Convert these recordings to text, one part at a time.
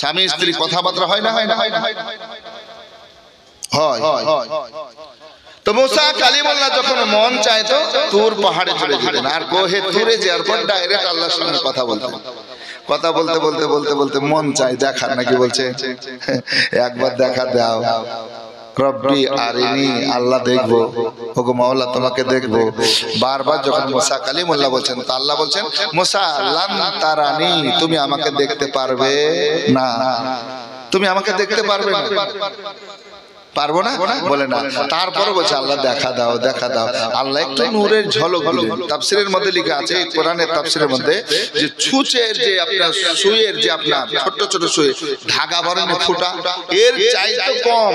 স্বামী স্ত্রী কথাবার্তা হয় না হয় না হয় তো মুসা কালিমুল্লাহ যখন মন চাইতো তুর পাহাড়ে চলে যেতেন আর কোহে তুরে যাওয়ার পর ডাইরেক্ট আল্লাহর সঙ্গে কথা বলতেন। কথা বলতে বলতে বলতে বলতে মন চাই দেখার, নাকি বলছে একবার দেখা দাও রব্বি আরিনি, আল্লাহ দেখবো, ওগো মাওলা তোমাকে দেখবো। বারবার যখন মুসা কালিমুল্লাহ বলছেন তো আল্লাহ বলছেন মুসা লান তারানি, তুমি আমাকে দেখতে পারবে না, তুমি আমাকে দেখতে পারবে না। পারবো না বলে না, তারপরে বলছে আল্লাহ দেখা দাও দেখা দাও। আল্লাহ একটু নূরের ঝলক দিলেন। তাফসীরের মধ্যে লেখা আছে, কোরআনের তাফসীরের মধ্যে, যে ছুঁচের যে আপনার সুইয়ের যে আপনার ছোট ছোট সুই ধাগা বরণে ফুটা, এর চাইতে কম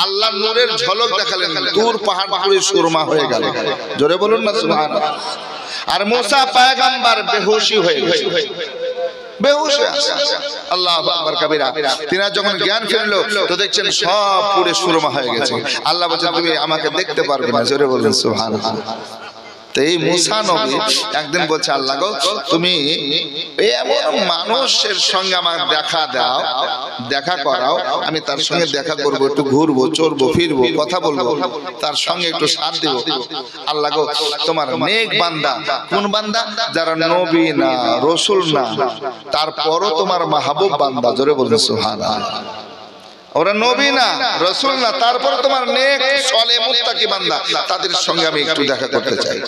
আল্লাহ নূরের ঝলক দেখালেন, দূর পাহাড় পুরো সুরমা হয়ে গেল। জোরে বলুন না সুবহানাল্লাহ। আর মুসা পয়গম্বর বেহুশি হয়ে গেছে, বেহুশ হয়ে আছে। আল্লাহু আকবার কবিরা। তিনি যখন জ্ঞান ফিরলো তো দেখছেন সব পুরো সুরমা হয়ে গেছে। আল্লাহ বলছেন তুমি আমাকে দেখতে পারবে না। জোরে বলুন সুবহানাল্লাহ। তো এই মুসা নবী একদিন বলছে আল্লাহ গো তুমি এমন মানুষের সঙ্গে আমার দেখা দাও, দেখা করাও, আমি তার সঙ্গে দেখা করবো, একটু ঘুরবো চড়বো ফিরবো কথা বলবো, তার সঙ্গে একটু সাথ দিব। আল্লাহ গো তোমার নেক বান্দা, কোন বান্দা? যারা নবী না রসুল না তারপরও তোমার মাহবুব বান্দা। জোরে বলুন সুবহানাল্লাহ। ওরা নবী না রাসূল না তারপর তোমার নেক সালেহ মুত্তাকি বান্দা, তাদের সঙ্গে আমি একটু দেখা করতে চাই।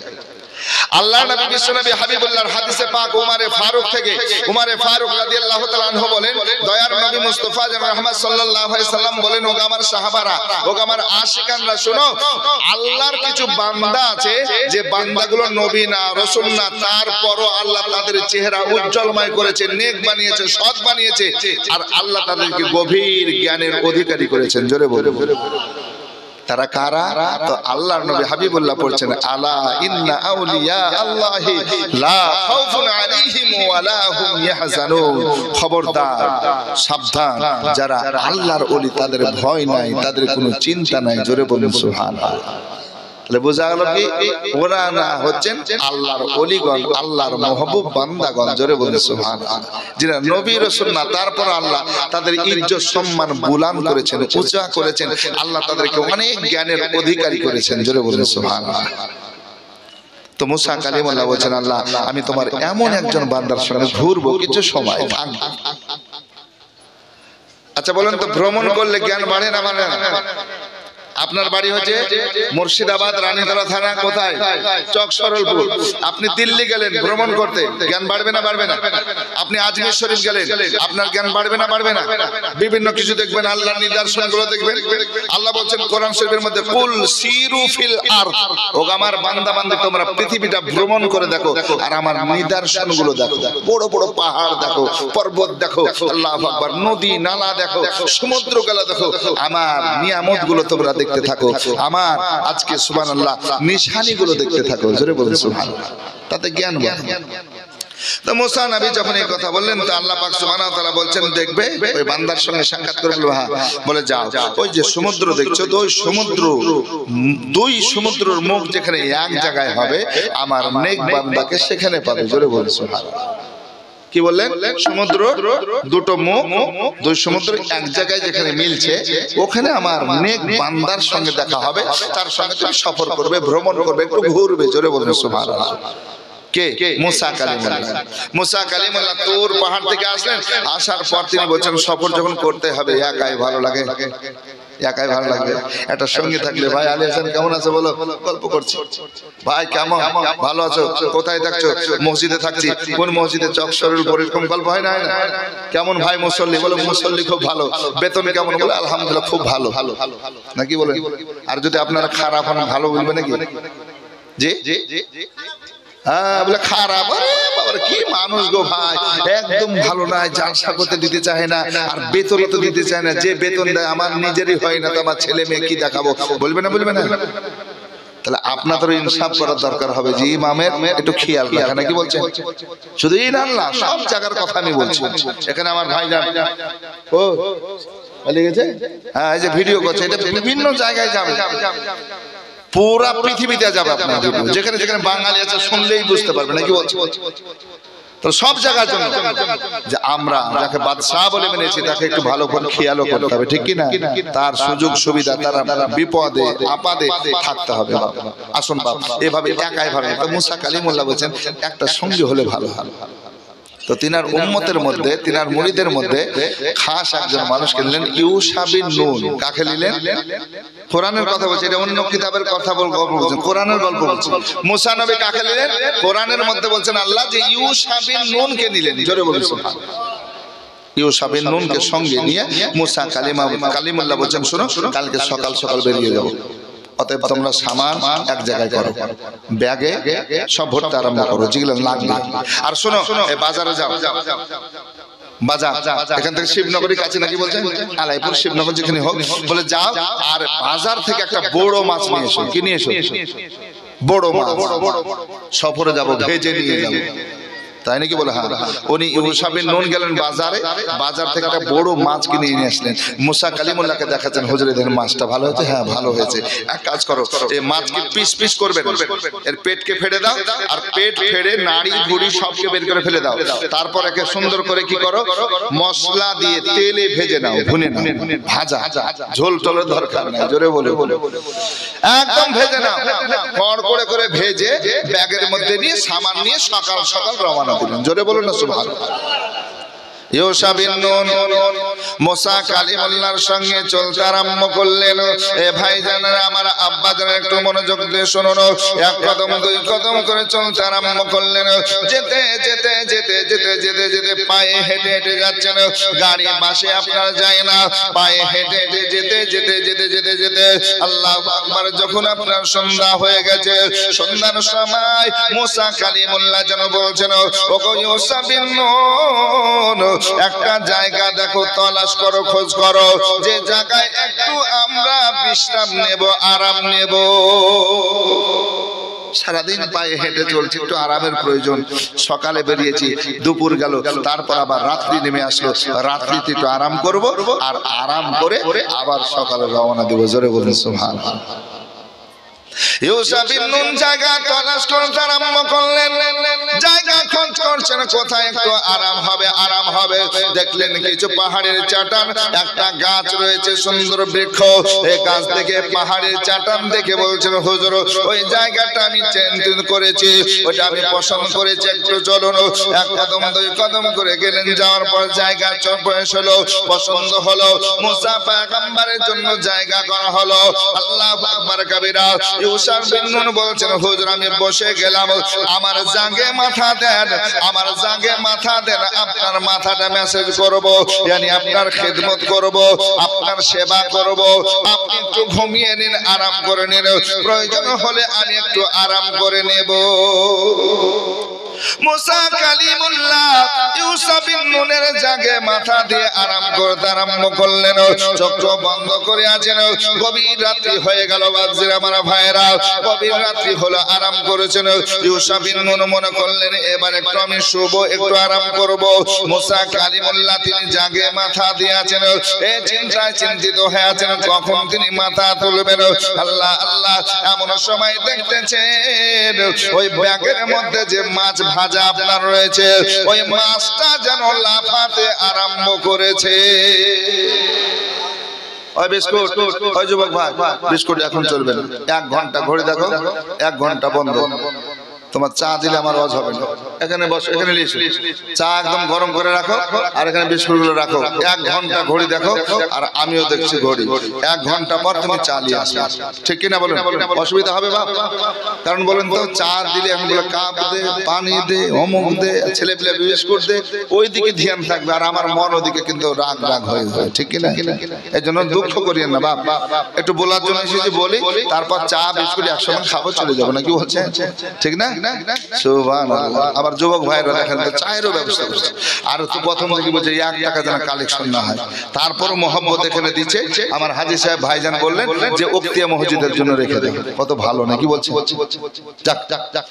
আল্লাহর নবী বিশ্বনবী হাবিবুল্লাহর হাদিসে পাক উমরে ফারুক থেকে, উমরে ফারুক রাদিয়াল্লাহু তাআলা আনহু বলেন, দয়ার নবী মুস্তাফা জান রাহমাত সাল্লাল্লাহু আলাইহি সাল্লাম বলেন, ও আমার সাহাবারা, ও আমার আশিকানরা, শুনো, আল্লাহর কিছু বান্দা আছে যে বান্দাগুলো নবী না রাসূল না তারপরও আল্লাহ তাদের চেহারা উজ্জ্বলময় করেছে, নেক বানিয়েছে, সৎ বানিয়েছে, আর আল্লাহ তাদেরকে গভীর জ্ঞানের অধিকারী করেছেন। জোরে বলুন তারা কারা? তো আল্লাহর নবী হাবিবুল্লাহ পড়ছেন আলা ইন্না আউলিয়া আল্লাহি লা খাউফুন আলাইহিম ওয়া লা হুম ইয়াহজানুন। খবরদার, সাবধান, যারা আল্লাহর ওলি তাদের ভয় নাই, তাদের কোনো চিন্তা নাই। জোরে বলুন সুবহানাল্লাহ। তাহলে বোঝা গেল কি ওরা না হচ্ছেন আল্লাহর ওলিগণ, আল্লাহর মাহবুব বান্দাগণ। জোরে বলুন সুবহানাল্লাহ। যারা নবী রাসূল না তারপর আল্লাহ তাদের ইজ্জত সম্মান বুলান্দ করেছেন, উঁচা করেছেন, আল্লাহ তাদেরকে অনেক জ্ঞানের অধিকারী করেছেন। জোরে বলুন সুবহানাল্লাহ। তো মুসা কালিমুল্লাহ বলেন আল্লাহ আমি তোমার এমন একজন বান্দার সঙ্গে ঘুরবো, কিছু সময় থাকবো। আচ্ছা বলেন তো ভ্রমণ করলে জ্ঞান বাড়ে না বাড়ে না? আপনার বাড়ি হচ্ছে মুর্শিদাবাদ রানীতলা থানা, কোথায়? চক সরলপুর। আপনি দিল্লি গেলেন ভ্রমণ করতে, জ্ঞান বাড়বে না বাড়বে না? আপনি আজমির শরীফ গেলেন, আপনার জ্ঞান বাড়বে না বাড়বে না? বিভিন্ন কিছু দেখবেন, আল্লাহর নিদর্শনগুলো দেখবেন। আল্লাহ বলছেন কোরআন শরীফের মধ্যে কুল সিরু ফিল আরদ, ও আমার বান্দা বান্দি তোমরা পৃথিবীটা ভ্রমণ করে দেখো আর আমার নিদর্শনগুলো দেখো। বড় বড় পাহাড় দেখো, পর্বত দেখো, আল্লাহু আকবার, নদী নালা দেখো, সমুদ্র গলা দেখো, আমার নিয়ামতগুলো তোমরা দেখতে থাকো, আমার আজকে সুবহানাল্লাহ নিশানিগুলো দেখতে থাকো। জোরে বলুন সুবহানাল্লাহ। তাতে জ্ঞান বাড়ে। তো মুসা নবী যখন এই কথা বললেন তো আল্লাহ পাক সুবহানাহু ওয়া তাআলা বলছেন দেখবে ওই বান্দার সঙ্গে সাক্ষাৎ করে বলবে হ্যাঁ, বলে যাও ওই যে সমুদ্র দেখছো তো ওই সমুদ্র, দুই সমুদ্রের মুখ যেখানে এক জায়গায় হবে আমার নেক বান্দাকে সেখানে পাবে। জোরে বলুন সুবহানাল্লাহ। কি বললেন? সমুদ্র দুটো মুখ, দুই সমুদ্র এক জায়গায় যেখানে মিলছে ওখানে আমার নেক বান্দার সঙ্গে দেখা হবে, তার সঙ্গে তুমি সফর করবে, ভ্রমণ করবে, একটু ঘুরবে। জোরে বলুন সুবহানাল্লাহ। কে? মুসা কালিমুল্লাহ। মুসা কালিমুল্লাহ তুর পাহাড় থেকে আসলেন, আসার পর তিনি বলছেন সফর যখন করতে হবে একাই ভালো লাগে, একাই ভালো লাগবে, একটা সঙ্গী থাকলে। ভাই আলী হাসান কেমন আছে বলো, গল্প করছি। ভাই কেমন, ভালো আছো, কোথায় থাকছো? মসজিদে থাকছি। কোন মসজিদে? চক সরলপুর। এরকম গল্প হয় না? কেমন ভাই মুসল্লি? বলো মুসল্লি খুব ভালো। বেতন কেমন? বলে আলহামদুলিল্লাহ খুব ভালো। নাকি বলেন? আর যদি আপনারা খারাপ হন ভালো বলবে নাকি? জি হ্যাঁ বলে খারাপ, আরে কি মানুষ গো ভাই, একদম ভালো নয়, জালসা করতে দিতে চায় না, আর বেতন তো দিতে চায় না। যে বেতন দেয় আমার নিজেরই হয় না, তো আমার ছেলে মেয়ে কি দেখাবো? বলবে না বলবে না? তাহলে আপনাদের ইনসাফ করার দরকার হবে যে ইমামের একটু খেয়াল রাখা। নাকি বলছেন? শুধু এই না, সব জায়গার কথা আমি বলছি। এখানে আমার ভাই যান ও গেছে, হ্যাঁ এই যে ভিডিও করছে, এটা বিভিন্ন জায়গায় যাবে, পুরা পৃথিবীতে যাবে আপনার ভিডিও, যেখানে যেখানে বাঙালি আছে শুনলেই বুঝতে পারবে। নাকি বলছে? তো সব জায়গার জন্য যে আমরা যাকে বাদশাহ বলে মেনেছি তাকে একটু ভালো করে খেয়ালও করতে হবে, ঠিক কি না? তার সুযোগ সুবিধা, তার বিপদে আপদে থাকতে হবে। আসুন বাপ, এভাবে একাই ভাবে। তো মুসা কালিমুল্লাহ বলছেন একটা সঙ্গী হলে ভালো হয়। তো তিনার উম্মতের মধ্যে, তিনার মুরিদের মধ্যে খাস একজন মানুষকে নিলেন, ইউশা বিন নুন। কাকে নিলেন? কোরআনের কথা বলছে, এটা অন্য কিতাবের কথা গল্প বলছেন, কোরআনের গল্প বলছে। মুসা নবী কাকে নিলেন? কোরআনের মধ্যে বলছেন আল্লাহ যে ইউশা বিন নুনকে নিলেন। জোরে বলুন সুবহানাল্লাহ। ইউশা বিন নুনকে সঙ্গে নিয়ে মুসা কালিমুল্লাহ বলছেন, শোনো কালকে সকাল সকাল বেরিয়ে যাবো, অতএব তোমরা সামান এক জায়গায় করো, ব্যাগে সব ভরতে আরম্ভ করো যেগুলো লাগবে। আর শোনো, বাজারে যাও, বাজার এখান থেকে শিবনগরের কাছে নাকি বলছেন, আলাইপুর শিবনগর যেখানে হোক, বলে যাও আর বাজার থেকে একটা বড় মাছ নিয়ে এসো। কি নিয়ে এসো? বড় মাছ। সফরে যাবো, ভেজে নিয়ে যাবো, তাই নাকি? বলে হ্যাঁ। উনি ইউশা বিন নুন গেলেন বাজারে, বাজার থেকে একটা বড় মাছ কিনে নিয়ে আসলেন। মুসা কালিমুল্লাহকে দেখাচ্ছেন, হুজুর দেখেন মাছটা ভালো হয়েছে? হ্যাঁ ভালো হয়েছে। এক কাজ করো, এই মাছকে পিস পিস করবে, এর পেটকে ফেড়ে দাও, আর পেট ফেড়ে নাড়ি ভুড়ি সবকে বের করে ফেলে দাও। তারপর একে সুন্দর করে কি করো, মশলা দিয়ে তেলে ভেজে নাও, ভুনে নাও, ভাজা, ঝোল টোলের দরকার নাই। জোরে বলে একদম ভেজে নাও, কড় করে করে ভেজে ব্যাগের মধ্যে নিয়ে সামান নিয়ে সকাল সকাল রওনা দিলেন। জোরে বলুন না সুবহানাল্লাহ। ইউশা বিন নুন মুসা কালিমুল্লাহর সঙ্গে চলতে আরম্ভ করলেন। এ ভাইজানেরা, আমার আব্বা জানেন, একটু মনোযোগ দিয়ে শুনুন। এক কদম দুই কদম করে চলতে আরম্ভ করলেন। যেতে যেতে যেতে যেতে যেতে যেতে পায়ে হেঁটে হেঁটে যাচ্ছেন। গাড়ি বাসে আপনার যায় না, পায়ে হেঁটে হেঁটে যেতে যেতে যেতে যেতে যেতে আল্লাহু আকবার, যখন আপনার সন্ধ্যা হয়ে গেছে, সন্ধ্যার সময় মুসা কালিমুল্লাহ যেন বলছেন, ওগো ইউশা বিন নুন, একটা জায়গা দেখো, তলাশ করো, খোঁজ করো, যে জায়গায় একটু আমরা বিশ্রাম নেব, আরাম নেব। সারাদিন পায়ে হেঁটে চলছি, একটু আরামের প্রয়োজন। সকালে বেরিয়েছি, দুপুর গেল, তারপর আবার রাত্রি নেমে আসলো, রাত্রিতে একটু আরাম করব, আর আরাম করে আবার সকালে রওনা দেব। জোরে বলুন সুবহানাল্লাহ। ইউশা বিন নুন জায়গা তলাশ করতে আরম্ভ করলেন। জায়গা খোঁজ করছেন, কোথায় একটু আরাম হবে, আরাম হবে। দেখলেন কিছু পাহাড়ের চাটান, একটা গাছ রয়েছে, সুন্দর বৃক্ষ। এই গাছ থেকে পাহাড়ের চাটান দেখে বলছেন, হুজুর ওই জায়গাটা আমি চিন্তিত করেছি, ওটা আমি পছন্দ করেছি, একটু চলুন। এক কদম দুই কদম করে গেলেন, যাওয়ার পর জায়গা চয়েস হলো, পছন্দ হলো। মুসা পয়গম্বরের জন্য জায়গা করা হলো। আল্লাহু আকবার কাবীরা। ইউশা বিন নুন বলছেন, হুজুর আমি বসে গেলাম, আমার জাঙ্গে মাথা দেন, আমার জাঙ্গে মাথা দেন, আপনার মাথাটা মেসেজ করব, yani আপনার খিদমত করব, আপনার সেবা করব। আপনি একটু ঘুমিয়ে নিন, আরাম করে নিন, প্রয়োজন হলে আমি একটু আরাম করে নেব। মুসা কালিমুল্লাহ ইউশা বিন নুনের জাগে মাথা দিয়ে আরাম করতে আরম্ভ করলেন। চোখ বন্ধ করে আছেন। গভীর রাত্রি হয়ে গেল, বাজে আমার ভাইরা, গভীর রাত্রি হলো, আরাম করেছেন। ইউশা বিন নুন মনে করলেন এবার একটু আমি শুব, একটু আরাম করব। মুসা কালিমুল্লাহ তিনি জাগে মাথা দিয়ে আছেন, এই চিন্তায় চিন্তিত হয়ে আছেন কখন তিনি মাথা তুলবেন। আল্লাহ আল্লাহ, এমন সময় দেখতেছেন ওই ব্যাগের মধ্যে যে মাছ ভাজা আপনার রয়েছে, ওই মাছটা যেন লাফাতে আরম্ভ করেছে। ওই বিস্কুট, ওই যুবক ভাই, বিস্কুট এখন চলবে না, 1 ঘন্টা ঘড়ি দেখো, 1 ঘন্টা বন্ধ। তোমার চা দিলে আমার ওয়াজ হবে না। এখানে বসো, এখানে লিখো, চা একদম গরম করে রাখো, আর এখানে বিস্কুটগুলো রাখো। 1 ঘন্টা ঘড়ি দেখো, আর আমিও দেখছি ঘড়ি। 1 ঘন্টা পর তুমি চা নিয়ে আসবে, ঠিক কিনা বলুন? অসুবিধা হবে বাপ? কারণ বলেন তো, চা দিলে এখন বলে কাপ দে, পানি দে, অমুক দে, ছেলে পেলে বিস্কুট দে, ওই দিকে ধ্যান থাকবে, আর আমার মন ওদিকে কিন্তু রাগ রাগ হয়ে যায়, ঠিক কিনা? এই জন্য দুঃখ করিয়েন না বাপ, একটু বলার জন্য এসেছি বলি, তারপর চা বিস্কুট একসঙ্গে খাবো, চলে যাবো, নাকি বলছে? ঠিক না? সুবহানাল্লাহ। আবার যুবক ভাইরা দেখেন চায়েরও ব্যবস্থা করছে, আর তো প্রথম থেকে বলছে 1 টাকা যেন কালেকশন না হয়, তারপর মোহাম্মত এখানে দিচ্ছে। আমার হাজী সাহেব ভাইজান বললেন যে উক্তিয়া মসজিদের জন্য রেখে দেন, কত ভালো নাকি বলছে? যাক যাক যাক,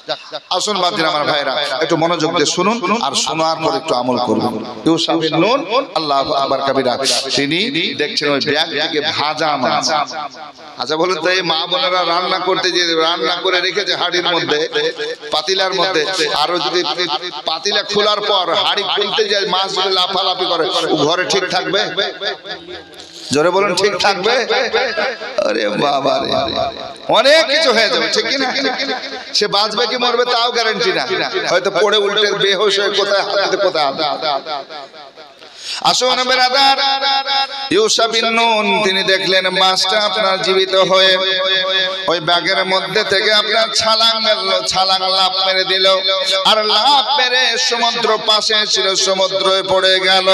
আসুন বাজির আমার ভাইরা, একটু মনোযোগ দিয়ে শুনুন, আর শোনার পর একটু আমল করুন। ইউশা বিন নুন আল্লাহু আকবার কাবীরা, তিনি দেখছেন ওই ব্যাগ থেকে ভাজা মাছ। আচ্ছা বলুন তো, এই মা বোনেরা রান্না করতে যে রান্না করে রেখেছে হাড়ির মধ্যে, পাতিলার মধ্যে, আরো যদি পাতিলা খোলার পর হাড়ি খুলতে যায় মাছ যদি লাফালাফি করে, ঘরে ঠিক থাকবে? জোরে বলুন, ঠিক থাকবে? আরে বাবা রে, অনেক কিছু হয়ে যাবে, ঠিক কি না? সে বাঁচবে কি মরবে তাও গ্যারান্টি না, হয়তো পড়ে উল্টে বেহুশ হয়ে কোথায় হাতে কোথায়। আসুন বেরাদার, ইউসা বিন নুন তিনি দেখলেন মাছটা আপনার জীবিত হয়ে ওই ব্যাগের মধ্যে থেকে আপনার ছালাং মেরলো, ছালাং লাফ মেরে দিল, আর লাফ মেরে সমুদ্র পাশে ছিল সমুদ্রে পড়ে গেল।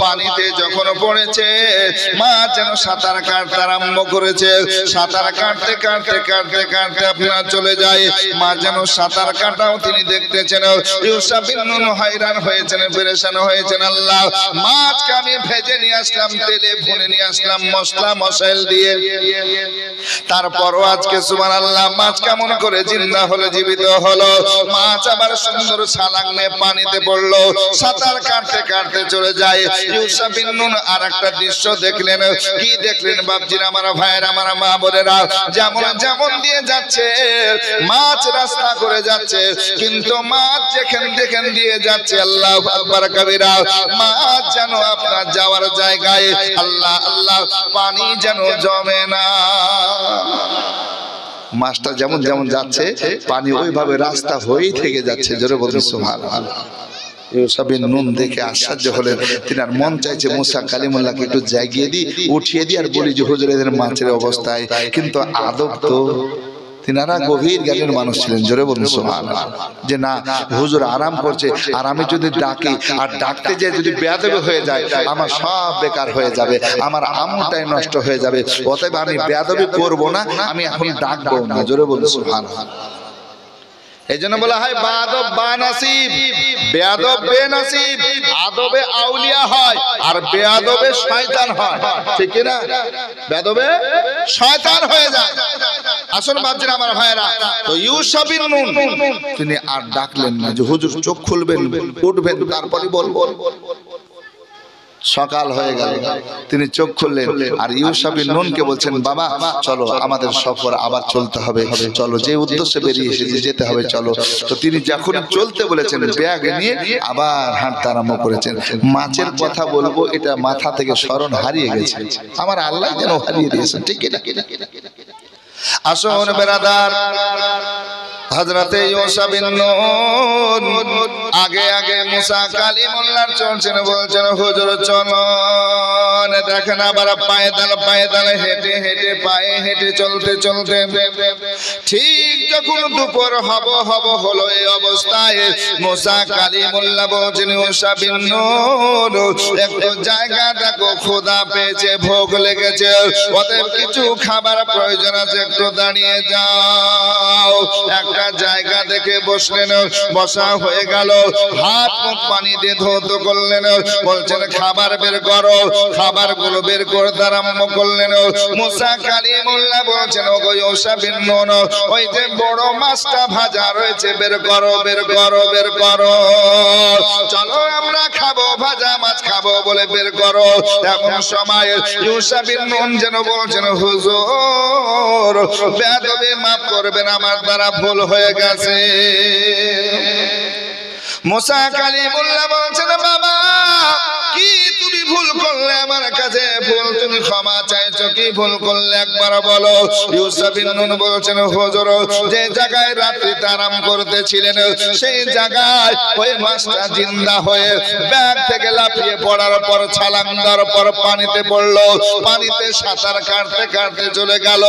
পানিতে যখন পড়েছে মাছ যেন সাঁতার কাটতে আরম্ভ করেছে, সাঁতার কাটতে কাটতে কাটতে কাটতে আপনার চলে যায়। মাছ যেন সাঁতার কাটাও তিনি দেখতেছেন। ইউসা বিন নুন হয়রান হয়েছেন, পেরেশান হয়েছেন। আল্লাহ, মাছকে আমি ভেজে নিয়ে আসলাম, তেলে ভুনে নিয়ে আসলাম মশলা মশাইল দিয়ে, তারপরও আজকে সুবহানাল্লাহ মাছ কেমন করে জিন্দা হলো, জীবিত হলো। মাছ আবার সুন্দর ছালাং নিয়ে পানিতে পড়লো, সাঁতার কাটতে কাটতে চলে যায়। ইউসা বিন নুন আর একটা দৃশ্য দেখলেন। কি দেখলেন বাপজিরা, আমার ভাইয়ের, আমার মা বোনেরা? যেমন যেমন দিয়ে যাচ্ছে মাছ রাস্তা করে যাচ্ছে, কিন্তু মাছ যেখানে যেখানে দিয়ে যাচ্ছে আল্লাহু আকবার কবিরা, মাছ যেন আপনার যাওয়ার জায়গায় আল্লাহ আল্লাহ পানি যেন জমে না। মাছটা যেমন যেমন যাচ্ছে পানি ওইভাবে রাস্তা হয়েই থেকে যাচ্ছে। জোরে বলুন সুবহানাল্লাহ। ইউসা বিন নুন দেখে আশ্চর্য হলেন। তিনার মন চাইছে মুসা কালিমুল্লাহকে একটু জাগিয়ে দিই, উঠিয়ে দিই, আর বলি যে হুজুর এদের মাছের অবস্থায়, কিন্তু আদব তো তিনারা গভীর জ্ঞানের মানুষ ছিলেন। জোরে বলুন সুবহানাল্লাহ। যে না, হুজুর আরাম করছে, আর আমি যদি ডাকি আর ডাকতে যাই যদি বেয়াদবি হয়ে যায় আমার সব বেকার হয়ে যাবে, আমার আমলটাই নষ্ট হয়ে যাবে, অতএব আমি বেয়াদবি করব না, আমি এখন ডাকবো না। জোরে বলুন সুবহানাল্লাহ। এই জন্য বলা হয় বাদব বানাসিব, বেয়াদব বেনসিব। আদবে আউলিয়া হয় আর বেয়াদবে শয়তান হয়, ঠিক কি না? বেয়াদবে শয়তান হয়ে যায়। আসল বাপজিরা আমার ভাইরা, তো ইউসা বিন নুন তিনি আর ডাকলেন না যে হুজুর চোখ খুলবেন, উঠবেন, তারপরে বলবো। সকাল হয়ে গেল, তিনি চোখ খুললেন, আর ইউসা বিন নুনকে বলছেন বাবা চলো আমাদের সফর আবার চলতে হবে, চলো যে উদ্দেশ্যে বেরিয়ে এসেছি যেতে হবে, চলো। তো তিনি যখন চলতে বলেছেন ব্যাগ নিয়ে আবার হাঁটতে আরম্ভ করেছেন। মাছের কথা বলবো এটা মাথা থেকে স্মরণ হারিয়ে গেছে, আমার আল্লাহ যেন হারিয়ে দিয়েছেন, ঠিক কি না? আসুন বেরাদার, হযরতে ইউসা বিন নুন আগে আগে মুসা কালিমুল্লাহর চলছেন, বলছেন হুজুর চলো। দেখেন আবার পায়দাল পায়দাল হেঁটে হেঁটে পায়ে হেঁটে চলতে চলতে ঠিক যখন দুপুর হলো এই অবস্থায় মুসা কালিমুল্লাহ বলছেন ইউসা বিন নুন একটু জায়গা দেখো, ক্ষুধা পেয়েছে, ভোগ লেগেছে, অতএব কিছু খাবার প্রয়োজন আছে, একটু দাঁড়িয়ে যাও। একটা জায়গা দেখে বসলেন, বসা হয়ে গেল, হাত মুখ পানি দিয়ে ধৌত করলেন, বলছেন খাবার বের করো। খাবার গুলো বের করতে আরম্ভ করলেন। মুসা কালিমুল্লাহ বলছেন ওগো ইউসা বিন নুন, ওই যে বড় মাছটা ভাজা রয়েছে বের করো, বের করো, বের করো, চলো আমরা খাবো, ভাজা মাছ খাবো বলে বের করো। এমন সময় ইউসা বিন নুন যেন বলছেন হুজুর বেয়াদবি মাফ করবেন, আমার দ্বারা ভুল হয়ে গেছে। মুসা কালিমুল্লাহ বলছেন বাবা কি তুমি ভুল করলে আমার কাছে, ভুল তুমি ক্ষমা চাইছো, কি ভুল করলে একবার বলো। ইউসা বিন নুন বলছেন হুজুর যে জায়গায় রাত্রিতে আরাম করতেছিলেন সেই জায়গায় ওই মাছটা জিন্দা হয়ে ব্যাগ থেকে লাফিয়ে পড়ার পর ছালাং দেওয়ার পর পানিতে পড়লো, পানিতে সাঁতার কাটতে কাটতে চলে গেল।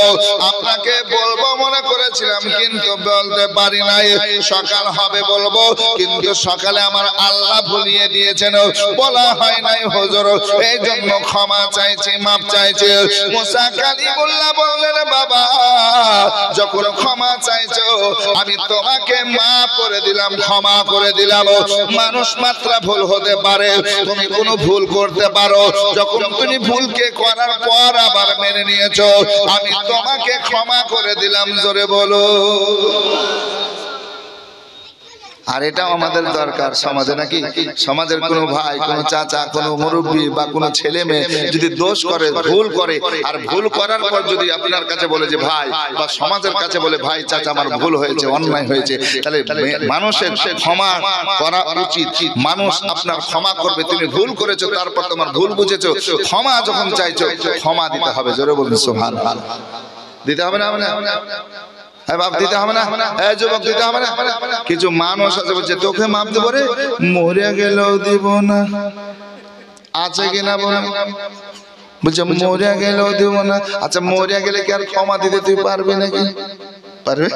আপনাকে বলবো মনে করেছিলাম কিন্তু বলতে পারি নাই, সকাল হবে বলবো, কিন্তু সকালে আমার আল্লাহ ভুলিয়ে দিয়েছেন, বলা হয় নাই হুজুর, এই জন্য ক্ষমা চাইছি, মাপ চাইছি। মুসা কালিমুল্লাহ বললেন বাবা যখন ক্ষমা চাইছো আমি তোমাকে মাফ করে দিলাম, ক্ষমা করে দিলাম। মানুষ মাত্র ভুল হতে পারে, তুমি কোনো ভুল করতে পারো, যখন তুমি ভুলকে করার পর আবার মেনে নিয়েছো আমি তোমাকে ক্ষমা করে দিলাম। জোরে বলো। আর এটাও আমাদের দরকার সমাজে, নাকি সমাজের কোনো ভাই, কোনো চাচা, কোনো মুরব্বী বা কোনো ছেলে মেয়ে যদি দোষ করে, ভুল করে, আর ভুল করার পর যদি আপনার কাছে বলে যে ভাই, বা সমাজের কাছে বলে ভাই চাচা আমার ভুল হয়েছে, অন্যায় হয়েছে, তাহলে মানুষের ক্ষমা করা উচিত। মানুষ আপনার ক্ষমা করবে, তুমি ভুল করেছো, তারপর তোমার ভুল বুঝেছো, ক্ষমা যখন চাইছো ক্ষমা দিতে হবে। জোরে বলুন সুবহানাল্লাহ। দিতে হবে না? বাপ দিতে হবে না? যুবক দিতে হবে না? কিছু মানুষ আছে বলছে তোকে মাপ দেবো রে, মরে গেলেও দিব না। আছে কিনা বলুন? বলছে মরে গেলেও দিব না। আচ্ছা মরে গেলে কি আর ক্ষমা দিতে তুই পারবি নাকি? পারবে?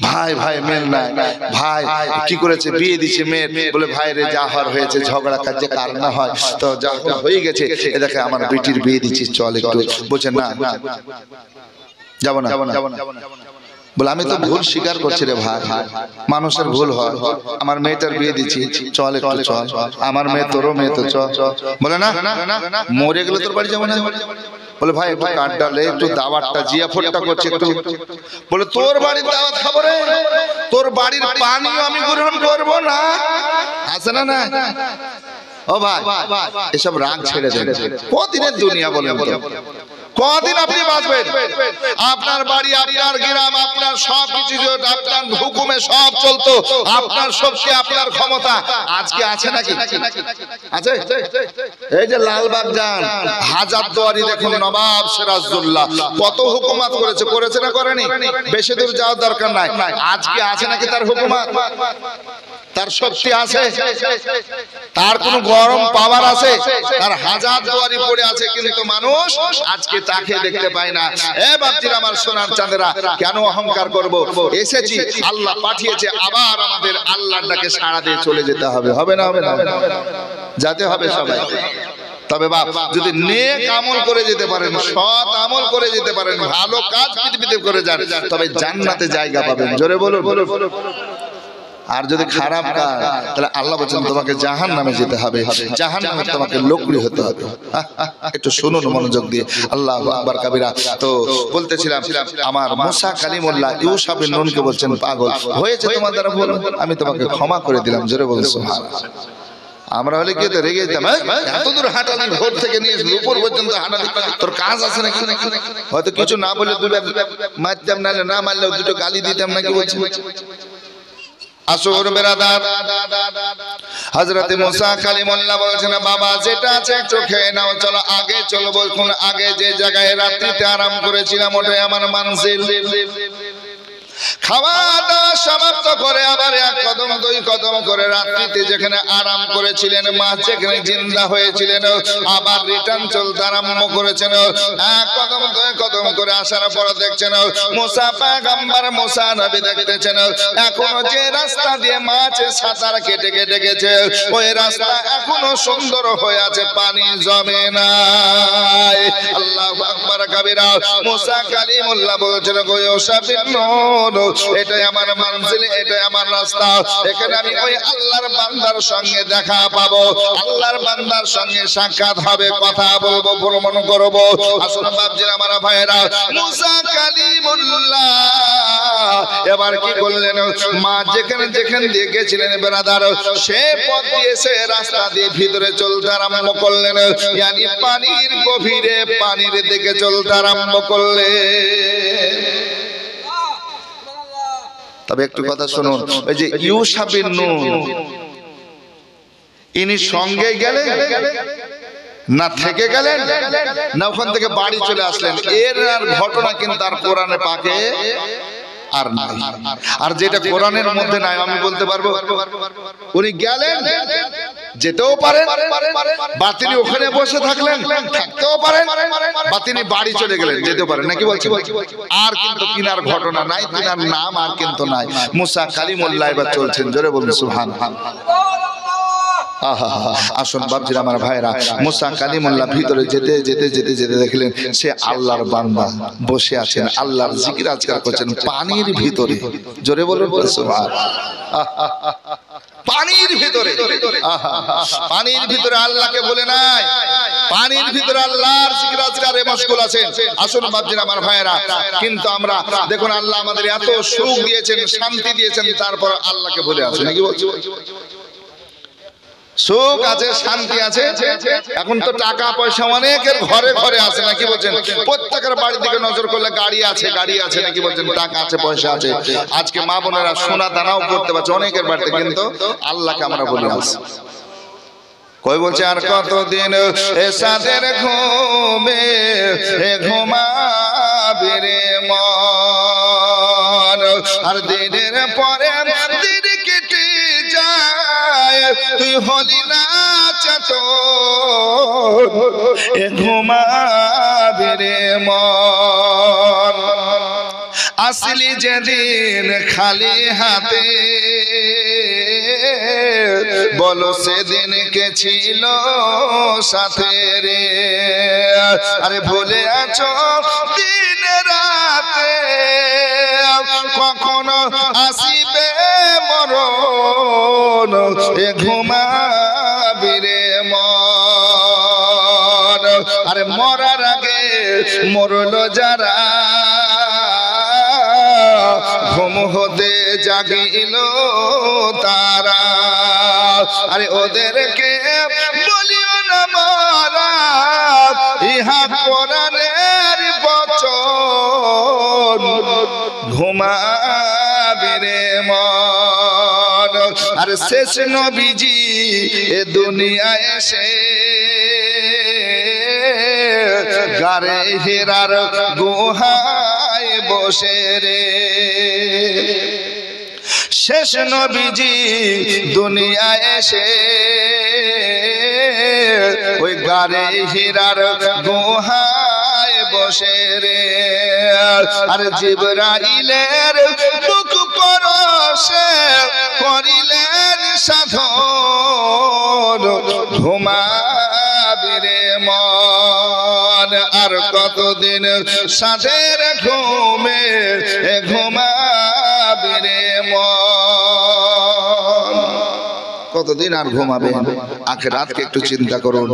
ভাই ভাই মেল নাই, ভাই কি করেছে, বিয়ে দিচ্ছে মেয়ের, বলে ভাই রে যা হওয়ার হয়েছে, ঝগড়া কাজে কার না হয়, তো যা হয়ে গেছে, এ দেখে আমার বেটির বিয়ে দিচ্ছি, চল একটু। বলছে না যাবো না। বলে আমি তো ভুল স্বীকার করছি রে ভাই, মানুষের ভুল হয়, আমার মেয়েটার বিয়ে দিচ্ছি, চল একটু চল, আমার মেয়ে তোরও মেয়ে তো চল। বলে না, মরে গেলে তোর বাড়ি যাবো না। বলে ভাই একটু কাঠ ডালে, একটু দাওয়াতটা জিয়াফতটা করছে একটু। বলে তোর বাড়ির দাওয়াত খাবো রে, তোর বাড়ির পানিও আমি গ্রহণ করবো না। আছে না? না ও ভাই, এসব রাগ ছেড়ে দেন। কদিনের দুনিয়া বলেন তো? কদিন আপনি বাঁচবেন? আপনার বাড়ি, আপনার গ্রাম, আপনার সব কিছু আপনার হুকুমে সব চলতো, আপনার শক্তি, আপনার ক্ষমতা আজকে আছে নাকি? আছে? এই যে লালবাগ যান, হাজারদুয়ারি দেখুন, নবাব সিরাজউদ্দৌলা কত হুকুমত করেছে, করেছে না করেনি? বেশি দূর যাওয়ার দরকার নাই। আজকে আছে নাকি তার হুকুমত? তার শক্তি আছে? তার কোন গরম পাওয়ার আছে? তার হাজারদুয়ারি পড়ে আছে, কিন্তু মানুষ আজকে তাকে দেখতে পায় না। এ বাপজিরা আমার সোনার চাঁদেরা, কেন অহংকার করব? এসেছি, আল্লাহ পাঠিয়েছে, আবার আমাদের আল্লাহর ডাকে সাড়া দিয়ে চলে যেতে হবে। হবে না? হবে না? যেতে হবে সবাই। তবে বাপ যদি নেক আমল করে যেতে পারেন, সৎ আমল করে যেতে পারেন, ভালো কাজ পৃথিবীতে করে যান, তবে জান্নাতে জায়গা পাবেন। জোরে বলুন। আর যদি খারাপ কাজ, তাহলে আল্লাহ বলেন তোমাকে জাহান্নামে যেতে হবে, জাহান্নামে তোমাকে লোকরি হতে হবে। একটু শুনুন মনোযোগ দিয়ে, আল্লাহু আকবার কাবীরা। তো বলতেছিলাম, আমার মুসা কালিমুল্লাহ ইউসুফের নুনকে বলছেন পাগল হয়েছে তোমার দ্বারা, ভুল, আমি তোমাকে ক্ষমা করে দিলাম। জোরে বলুন সুবহানাল্লাহ। আমরা হলে কি তো রেগে যেতাম, এত দূর হাঁটালি, ভোর থেকে নিয়ে উপর পর্যন্ত হাঁটালি, তোর কাজ আছে নাকি? হয়তো কিছু না বলে দুবার মারতাম, নাহলে না মারলেও দুটো গালি দিতাম নাকি? বলছি আসুর বেরাদার, হযরত মুসা কালিমুল্লাহ বলছেন বাবা যেটা আছে চোখে নাও, চলো আগে চলো। বলুন আগে যে জায়গায় রাত্রিতে আরাম করেছিলাম ওটাই আমার মানজিল। খাওয়া দাওয়া সমাপ্ত করে আবার এক কদম দুই কদম করে রাত্রিতে যেখানে আরাম করেছিলেন, মা যেখানে জিন্দা হয়েছিলেন, আবার রিটার্ন চলতে আরম্ভ করেছেন। এক কদম দুই কদম করে আসার পর দেখছেন মুসা পয়গম্বর, মুসা নবী দেখতেছেন এখনো যে রাস্তা দিয়ে মাছ সাঁতার কেটে কেটে গেছে, ওই রাস্তা এখনো সুন্দর হয়ে আছে, পানি জমে নাই। আল্লাহু আকবার কাবীরা। মুসা কালিমুল্লাহ বলছেন গো ইউসুফের নূন, এটাই আমার মানজিল, এটাই আমার রাস্তা, এখানে আমি ওই আল্লাহর বান্দার সঙ্গে দেখা পাবো, আল্লাহর বান্দার সঙ্গে সাক্ষাৎ হবে, কথা বলবো, ভ্রমণ করব। আসুন বাপজিরা আমার ভাইয়েরা, মুসা কালিমুল্লাহ এবার কি করলেন, মা যেখানে যেখানে দিয়ে গেছিলেন বেরাদার, সে পথ দিয়ে সে রাস্তা দিয়ে ভিতরে চলতে আরম্ভ করলেন, ইয়ানি পানির গভীরে, পানির দিকে চলতে আরম্ভ করলেন। তবে একটু কথা শুনুন, ওই যে ইউসুফের নূন, ইনি সঙ্গে গেলেন না থেকে গেলেন না ওখান থেকে বাড়ি চলে আসলেন, এর আর ঘটনা কিন্তু আর কোরআনে পাকে আর নাই। আর যেটা কোরআনের মধ্যে নাই আমি বলতে পারবো, উনি গেলেন, যেতেও পারেন, বা তিনি ওখানে বসে থাকলেন, থাকতেও পারেন, বা তিনি বাড়ি চলে গেলেন, যেতেও পারেন, নাকি বলছেন? আর কিন্তু তিনার ঘটনা নাই, তিনার নাম আর কিন্তু নাই। মুসা কালিমুল্লাহ এবার চলছেন, জোরে বলুন সুবহানাল্লাহ। আসুন বাপজিরা আমার ভাইরা, মুসা কালিমুল্লাহ ভিতরে যেতে যেতে যেতে যেতে দেখলেন সে আল্লাহর বান্দা বসে আছেন, আল্লাহর জিকির আজকার করছেন পানির ভিতরে। জোরে বলুন সুবহানাল্লাহ। পানির ভিতরে, পানির ভিতরে আল্লাহকে বলে নাই পানির ভিতরে আল্লাহর জিকির আজকারে মশগুল আছেন। আসুন বাপজিরা আমার ভাইয়েরা, কিন্তু আমরা দেখুন আল্লাহ আমাদের এত সুখ দিয়েছেন, শান্তি দিয়েছেন, তারপর আল্লাহকে ভুলে আছি নাকি বলছি? সুখ আছে, শান্তি আছে, এখন তো টাকা পয়সা অনেকের ঘরে ঘরে আছে নাকি বলছেন? প্রত্যেকের বাড়ির দিকে নজর করলে গাড়ি আছে, গাড়ি আছে নাকি বলছেন? টাকা আছে, পয়সা আছে। আজকে মা বোনেরা সোনা দানাও করতে পারছে অনেকের বাড়িতে, কিন্তু আল্লাহকে আমরা বলি আছি। কই বলছে আর কতদিন এসাদের ঘুমে ঘুমাবি রে মন, আর দিনের পরে দিন কেটে যায়, তুই হলি না চেতন, ঘুমাবি রে মন। আসলি যেদিন খালি হাতে, বলো সেদিন কে ছিল সাথে রে, আরে ভুলে আছো দিন রাতে, কখনো আসিবে মরণ, ঘুমাবি রে মন। আরে মরার আগে মরলো যারা, ঘুম হতে জাগিল তারা, আরে ওদেরকে বলিও না মারা, ইহা কোরআনের বচন, ঘুমাবি রে মন। আর শেষ নবীজি এ দুনিয়ায় এসে, গারে হীরার গুহায় বসে রে, শেষ নবীজি দুনিয়ায় এসে, ওই গারে হীরার গুহায় বসে রে। আর জিবরাইলের বুক পরশে করিলেন সাধন, ঘুমাবি রে মন। আর কতদিন সাধের ঘুমে ঘুমাবি রে মন। কতদিন আর ঘুমাবে? আখিরাতকে একটু চিন্তা করুন।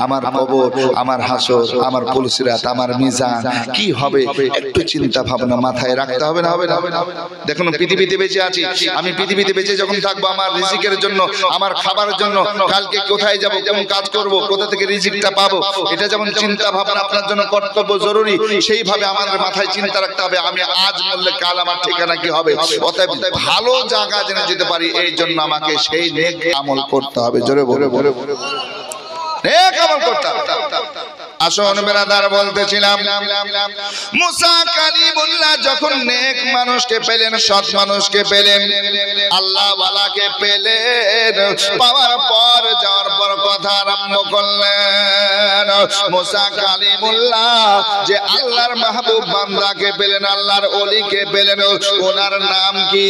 আমার কবর, আমার হাসর, আমার পুলসিরাত, আমার মিজান কি হবে, একটু চিন্তা ভাবনা মাথায় রাখতে হবে না? হবে না? দেখুন পৃথিবীতে বেঁচে আছি, আমি পৃথিবীতে বেঁচে যখন থাকবো আমার রিজিকের জন্য, আমার খাবারের জন্য, কালকে কোথায় যাব, কেমন কাজ করব, কোথা থেকে রিজিকটা পাবো, এটা যেমন চিন্তা ভাবনা আপনার জন্য কর্তব্য জরুরি, সেইভাবে আমাদের মাথায় চিন্তা রাখতে হবে আমি আজ মরলে কাল আমার ঠিকানা কি হবে। অতএব ভালো জায়গা জেনে যেতে পারি, এই জন্য আমাকে সেই নেক আমল করতে হবে। জোরে বলে বলে নেক আমল করতে হবে। আসুন বেরাদার, বলতেছিলাম মুসা কালিমুল্লাহ যখন নেক মানুষকে পেলেন, সৎ মানুষকে পেলেন, আল্লাহ ওয়ালাকে পেলেন, পাওয়ার পর যাওয়ার পর কথা আরম্ভ করলেন। মুসা কালিমুল্লাহ যে আল্লাহর মাহবুব বান্দাকে পেলেন, আল্লাহর ওলিকে পেলেন, ওনার নাম কি?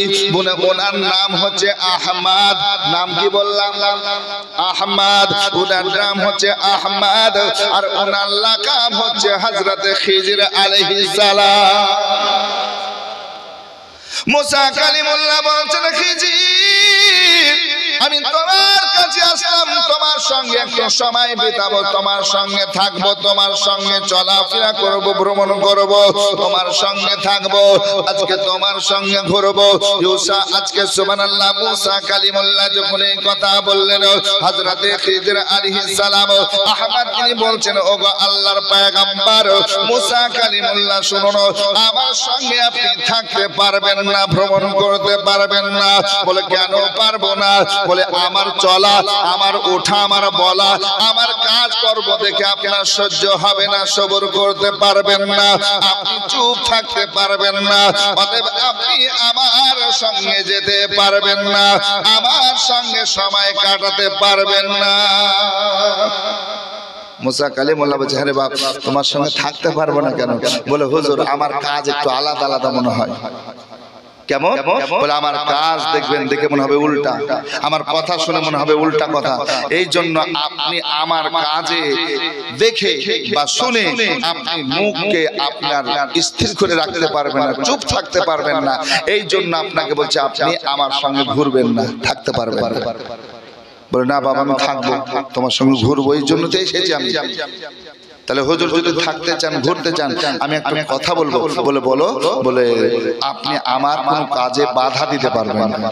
ওনার নাম হচ্ছে আহমদ। নাম কি বললাম? আহমদ। ওনার নাম হচ্ছে আহমদ, আর ওনার লাকাব হচ্ছে হযরত খিজির আলাইহিস সালাম। মুসা কালিমুল্লাহ বলছেন, খিজির আমি তোমার কাছে আসলাম, তোমার সঙ্গে একটু সময় বিতাবো, তোমার সঙ্গে থাকবো, তোমার সঙ্গে চলাফেরা করব, ভ্রমণ করব, তোমার সঙ্গে থাকবো, আজকে তোমার সঙ্গে ঘুরবো। ইউসা আজকে সুবহানাল্লাহ, মুসা কালিমুল্লাহ যখন এই কথা বললেন, হযরত খিজির আলাইহিস সালাম আহমদ তিনি বলছেন, ওগো আল্লাহর পয়গম্বর মুসা কালিমুল্লাহ শুনুন, আমার সঙ্গে আপনি থাকতে পারবেন না, ভ্রমণ করতে পারবেন না। বলে কেন পারবো না? বলে আমার চলা, আমার ওঠা, আমার বলা, আমার কাজ করব দেখে আপনার সহ্য হবে না, সবর করতে পারবেন না, আপনি চুপ থাকতে পারবেন না, অতএব আপনি আমার সঙ্গে যেতে পারবেন না, আমার সঙ্গে সময় কাটাতে পারবেন না। মুসা কালিমুল্লাহ বলছে, আরে বাপ তোমার সঙ্গে থাকতে পারবো না কেন? বলে হুজুর আমার কাজ একটু আলাদা আলাদা মনে হয়। কেমন? বলে আমার কাজ দেখবেন দেখে মনে হবে উল্টা, আমার কথা শুনে মনে হবে উল্টা কথা, এই জন্য আপনি আমার কাজে দেখে বা শুনে আপনি মুখকে আপনার স্থির করে রাখতে পারবেন না, চুপ থাকতে পারবেন না, এই জন্য আপনাকে বলছে আপনি আমার সঙ্গে ঘুরবেন না, থাকতে পারবেন না। বলে না বাবা আমি থাকবো, তোমার সঙ্গে ঘুরবো, এই জন্য তো এসেছি আমি। তাহলে হুজুর যদি থাকতে চান, ঘুরতে চান, আমি একটা কথা বলবো। বলে বলো। বলে আপনি আমার কোনো কাজে বাধা দিতে পারবেন না,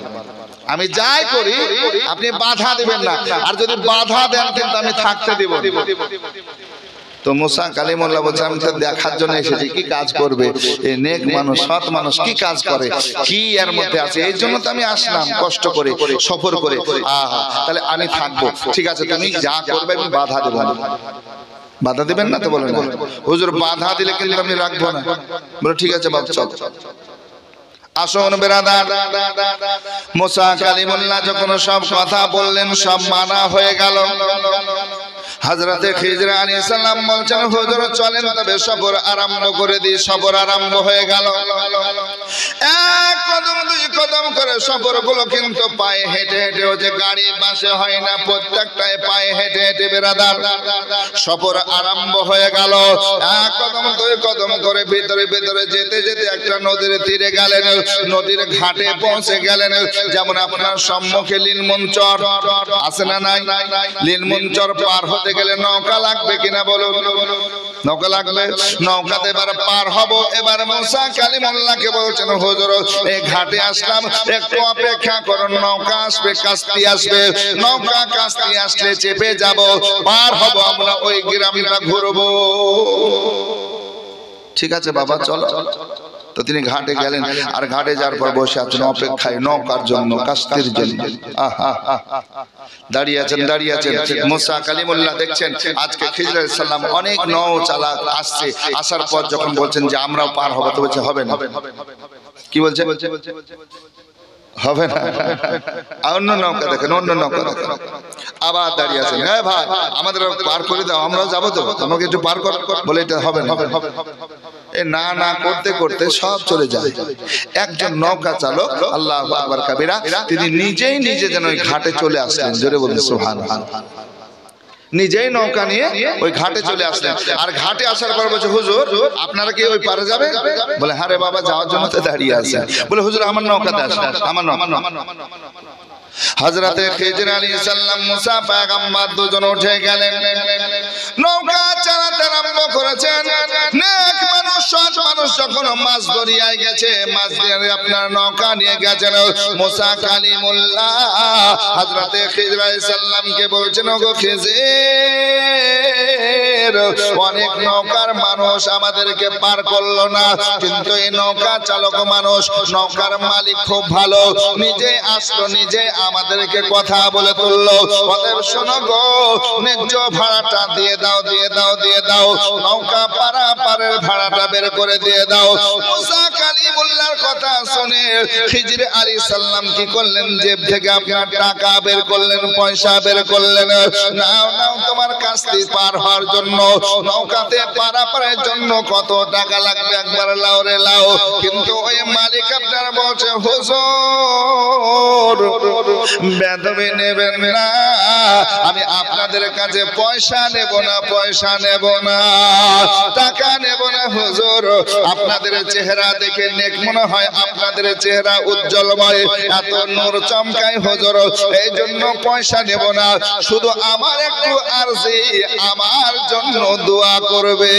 আমি যাই করি আপনি বাধা দিবেন না, আর যদি বাধা দেন কিন্তু আমি থাকতে দিব। তো মুসা কালিমুল্লাহ বলছে আমি তো দেখার জন্য এসেছি কি কাজ করবে এই নেক মানুষ, সৎ মানুষ কি কাজ করে, কি এর মধ্যে আছে, এই জন্য তো আমি আসলাম কষ্ট করে, সফর করে। আহা, তাহলে আমি থাকবো, ঠিক আছে তুমি যা করবে আমি বাধা দেব না। বাধা দিবেন না তো? বলে না হুজুর বাধা দিলে কিন্তু আমি রাখবো না। বলে ঠিক আছে বাবা চল। আসুন বেরাদার, মুসা কালিমুল্লাহ যখন সব কথা বললেন সব মানা হয়ে গেল। হযরতে খিজর আলাইহিস সালাম বলছেন হুজুর চলেন তবে সফর আরম্ভ করে দিই। সফর আরম্ভ হয়ে গেল। এক কদম দুই কদম করে সফরগুলো কিন্তু পায়ে হেঁটে হেঁটে হচ্ছে, গাড়ি বাসে হয় না, প্রত্যেকটাই পায়ে হেঁটে হেঁটে বেরাদার সফর আরম্ভ হয়ে গেল। এক কদম দুই কদম করে ভিতরে ভিতরে যেতে যেতে একটা নদীর তীরে গেলেন, নদীর ঘাটে পৌঁছে গেলেন। যেমন আপনার সম্মুখে লিলমুনচর আছে না নাই? লিলমুনচর পার হতে গেলে নৌকা লাগবে কিনা বলুন? নৌকা লাগবে। নৌকাতে এবার পার হব। এবার মুসা কালিমুল্লাহকে বলছেন হুজুর এই ঘাটে আসলাম, একটু অপেক্ষা করুন, নৌকা আসবে, কাস্তি আসবে, নৌকা কাস্তি আসলে চেপে যাব, পার হব, আমরা ওই গ্রামটা ঘুরবো। ঠিক আছে বাবা চলো। তো তিনি ঘাটে গেলেন, আর ঘাটে যাওয়ার পর বসে আছেন অপেক্ষায় নৌকার জন্য, কাস্তির জন্য। দাঁড়িয়ে আছেন মুসা কালিমুল্লাহ। দেখছেন আজকে খিজর আলাইহিস সালাম অনেক নৌ চালাক আসছে, আসার পর যখন বলছেন যে আমরাও পার হবো, তো বলছে হবে না। কি বলছে? হবে না। অন্য নৌকা দেখেন, অন্য নৌকা দেখেন। আবার দাঁড়িয়ে আছেন, হ্যাঁ ভাই আমাদের পার করে দাও, আমরাও যাবো তো, আমাকে একটু পার কর। বলে এটা হবে না। না না করতে করতে সব চলে যায়। একজন নৌকা চালক আল্লাহু আকবার কাবীরা, তিনি নিজেই নিজে যেন ওই ঘাটে চলে আসলেন। জোরে বলুন সুবহানাল্লাহ। নিজেই নৌকা নিয়ে ওই ঘাটে চলে আসলেন। আর ঘাটে আসার পর বলছে হুজুর আপনারা কি ওই পারে যাবেন? বলে হ্যাঁ রে বাবা যাওয়ার জন্য তো দাঁড়িয়ে আছে। বলে হুজুর আমার নৌকাতে আসেন, আমার নৌকা। হযরতে খিজর আলাইহিস সালাম মুসা পয়গম্বর দুজন উঠে গেলেন, নৌকা চালাতে আরম্ভ করেছেন। নেক মানুষ, সৎ মানুষ যখন মাছ দরিয়ায় গেছে, মাছ দিয়ে আপনার নৌকা নিয়ে গেছেন, মুসা কালিমুল্লাহ হযরতে খিজর আলাইহিস সালামকে বলছেন ওগো খিজর, অনেক নৌকার মানুষ আমাদেরকে পার করলো না, কিন্তু এই নৌকা চালক মানুষ, নৌকার মালিক খুব ভালো, নিজে আসলো, নিজে আমাদেরকে কথা বলে তুললো। অতএব শোনো গো, ন্যায্য ভাড়াটা দিয়ে দাও, দিয়ে দাও, দিয়ে দাও, নৌকা পারাপারের ভাড়াটা বের করে দিয়ে দাও। মুসা কালিমুল্লাহর কথা শুনে খিজর আলাইহিস সালাম কি করলেন? জেব থেকে আপনার টাকা বের করলেন, পয়সা বের করলেন। নাও নাও তোমার কাস্তি পার হওয়ার জন্য, নৌকাতে পারাপারের জন্য কত টাকা লাগবে একবার লাও রে লাও। কিন্তু ওই মালিক আপনার বলছে হুজুর বেদবি নেবেন না, আমি আপনাদের কাছে পয়সা নেব না, পয়সা নেব না, টাকা নেব না হুজুর। আপনাদের চেহারা দেখে নেক মনে হয়, আপনাদের চেহারা উজ্জ্বলময়, এত নূর চমকায় হুজুর, এই জন্য পয়সা নেব না। শুধু আমার একটু আরজি, আমার জন্য দোয়া করবে।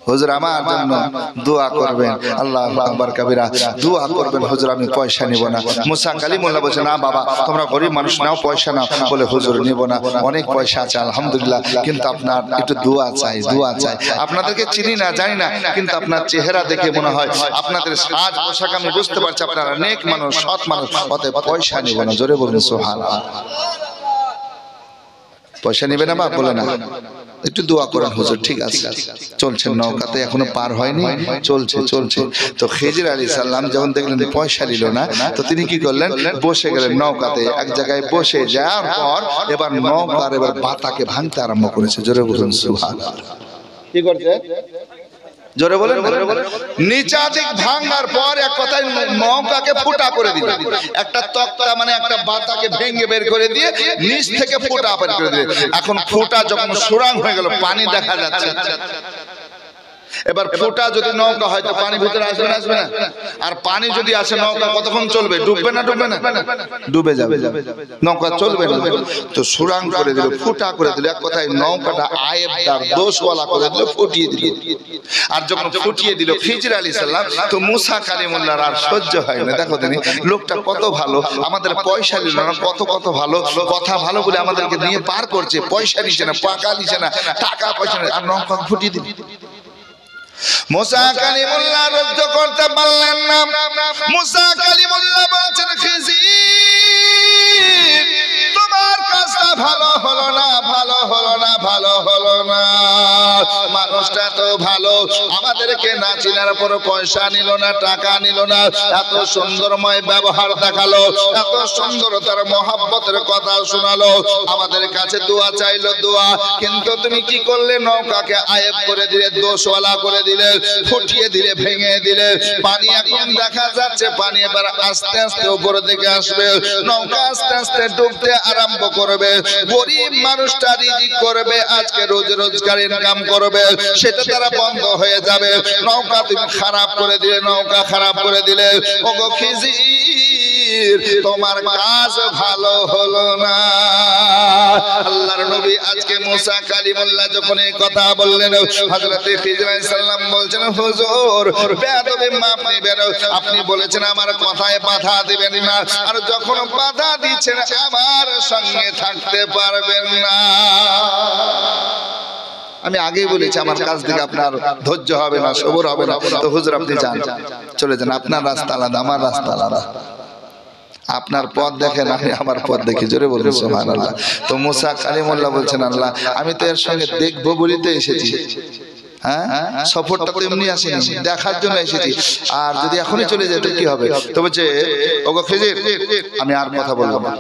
হুজুর আমার জন্য দোয়া করবেন, আল্লাহু আকবার কাবীরা, দোয়া করবেন হুজুর, আমি পয়সা নিব না। মুসা কালিমুল্লাহ বলছে না বাবা তোমরা গরিব মানুষ, নাও পয়সা নাও। বলে হুজুর নিব না, অনেক পয়সা আছে আলহামদুলিল্লাহ, কিন্তু আপনার একটু দোয়া চাই, দোয়া চাই। আপনাদেরকে চিনি না, জানি না, কিন্তু আপনার চেহারা দেখে মনে হয়, আপনাদের সাজ পোশাক আমি বুঝতে পারছি আপনারা নেক মানুষ, সৎ মানুষ, অতএব পয়সা নিব না। জোরে বলুন সুবহানাল্লাহ। পয়সা নিবে না বাপ? বলে না, একটু দোয়া করেন হুজুর। ঠিক আছে, চলছে, নৌকাতে এখনো পার হয়নি, চলছে চলছে। তো খিজর আলাইহিস সালাম যখন দেখলেন পয়সা নিল না, তো তিনি কি করলেন? বসে গেলেন নৌকাতে, এক জায়গায় বসে যাওয়ার পর এবার নৌকার এবার বাতাকে ভাঙতে আরম্ভ করেছে। জোরে বলুন সুবহানাল্লাহ। কি করছে? জোরে বলেন। নিচা দিক ভাঙার পর এক কথায় নৌকাকে ফুটা করে দিল। একটা তক্তা মানে একটা বাতাকে ভেঙে বের করে দিয়ে নিচ থেকে ফুটা বের করে দিল। এখন ফুটা যখন সুরাং হয়ে গেল, পানি দেখা যাচ্ছে, এবার ফুটা যদি নৌকা হয় তো পানি ভিতরে আসবে না আসবে না? আর পানি যদি আসে নৌকা কতক্ষণ চলবে? ডুববে না ডুববে না? ডুবে যাবে, নৌকা চলবে না। তো সুরাং করে দিল, ফুটা করে দিল, এক কথায় নৌকাটা আয়েবদার দোষওয়ালা করে দিল, ফুটিয়ে দিল। আর যখন ফুটিয়ে দিল খিজির আলাইহিস সালাম, তো মুসা কালিমুল্লাহর আর সহ্য হয় না। দেখো তিনি লোকটা কত ভালো, আমাদের পয়সা নিল না, কত কত ভালো কথা ভালো বলে আমাদেরকে নিয়ে পার করছে, পয়সা নিচ্ছে না, টাকা নিচ্ছে না, টাকা পয়সা না, আর নৌকা ফুটিয়ে দিল। মুসা কালিমুল্লাহ সহ্য করতে পারলেন না। মুসা কালিমুল্লাহ বলছেন, খিজির তোমার কাজটা ভালো হলো না, ভালো হলো না, ভালো হলো না। মানুষটা তো ভালো, আমাদেরকে না চিনার পর পয়সা নিল না, টাকা নিল না, এত সুন্দরময় ব্যবহার দেখালো, এত সুন্দর তার মহব্বতের কথা শোনালো, আমাদের কাছে দোয়া চাইলো দোয়া, কিন্তু তুমি কি করলে? নৌকাকে আয়েব করে দিলে, দোষওয়ালা করে দিলে, ফুটিয়ে দিলে, ভেঙে দিলে। পানি এখন দেখা যাচ্ছে, পানি এবার আস্তে আস্তে উপর দিকে আসবে, নৌকা আস্তে আস্তে ডুবতে আরম্ভ করবে। গরিব মানুষটা রিজিক করবে, আজকে রোজ রোজগার ইনকাম করবে, সেটা তারা বন্ধ হয়ে যাবে। নৌকা তুমি খারাপ করে দিলে, নৌকা খারাপ করে দিলে। ওগো খিজির তোমার কাজ ভালো হলো না। আল্লাহর নবী আজকে মুসা কালিমুল্লাহ যখন এই কথা বললেন, হযরত খিজির আলাইহিস সালাম বলছেন, হুজুর বেয়াদবি মাফ নেবেন, আপনি বলেছেন আমার কথায় বাধা দিবেন না, আর যখন বাধা দিচ্ছেন আমার সঙ্গে থাকতে পারবেন না। আমি আগেই বলেছি আমার কাছ থেকে আপনার ধৈর্য হবে না, সবর হবে না। তো হুজুর আপনি যান, চলে যান, আপনার রাস্তা আলাদা, আমার রাস্তা আলাদা, আপনার পথ দেখেন, আমি আমার পথ দেখি। জোরে বলুন সুবহানাল্লাহ। তো মুসা কালিমুল্লাহ বলছেন, আল্লাহ আমি তো এর সঙ্গে দেখবো বলেই তো এসেছি, হ্যাঁ সফরটা তো এমনি আসেনি, দেখার জন্য এসেছি, আর যদি এখনই চলে যেত কি হবে? তো বলছে, ওগো খিজির আমি আর কথা বলবো না,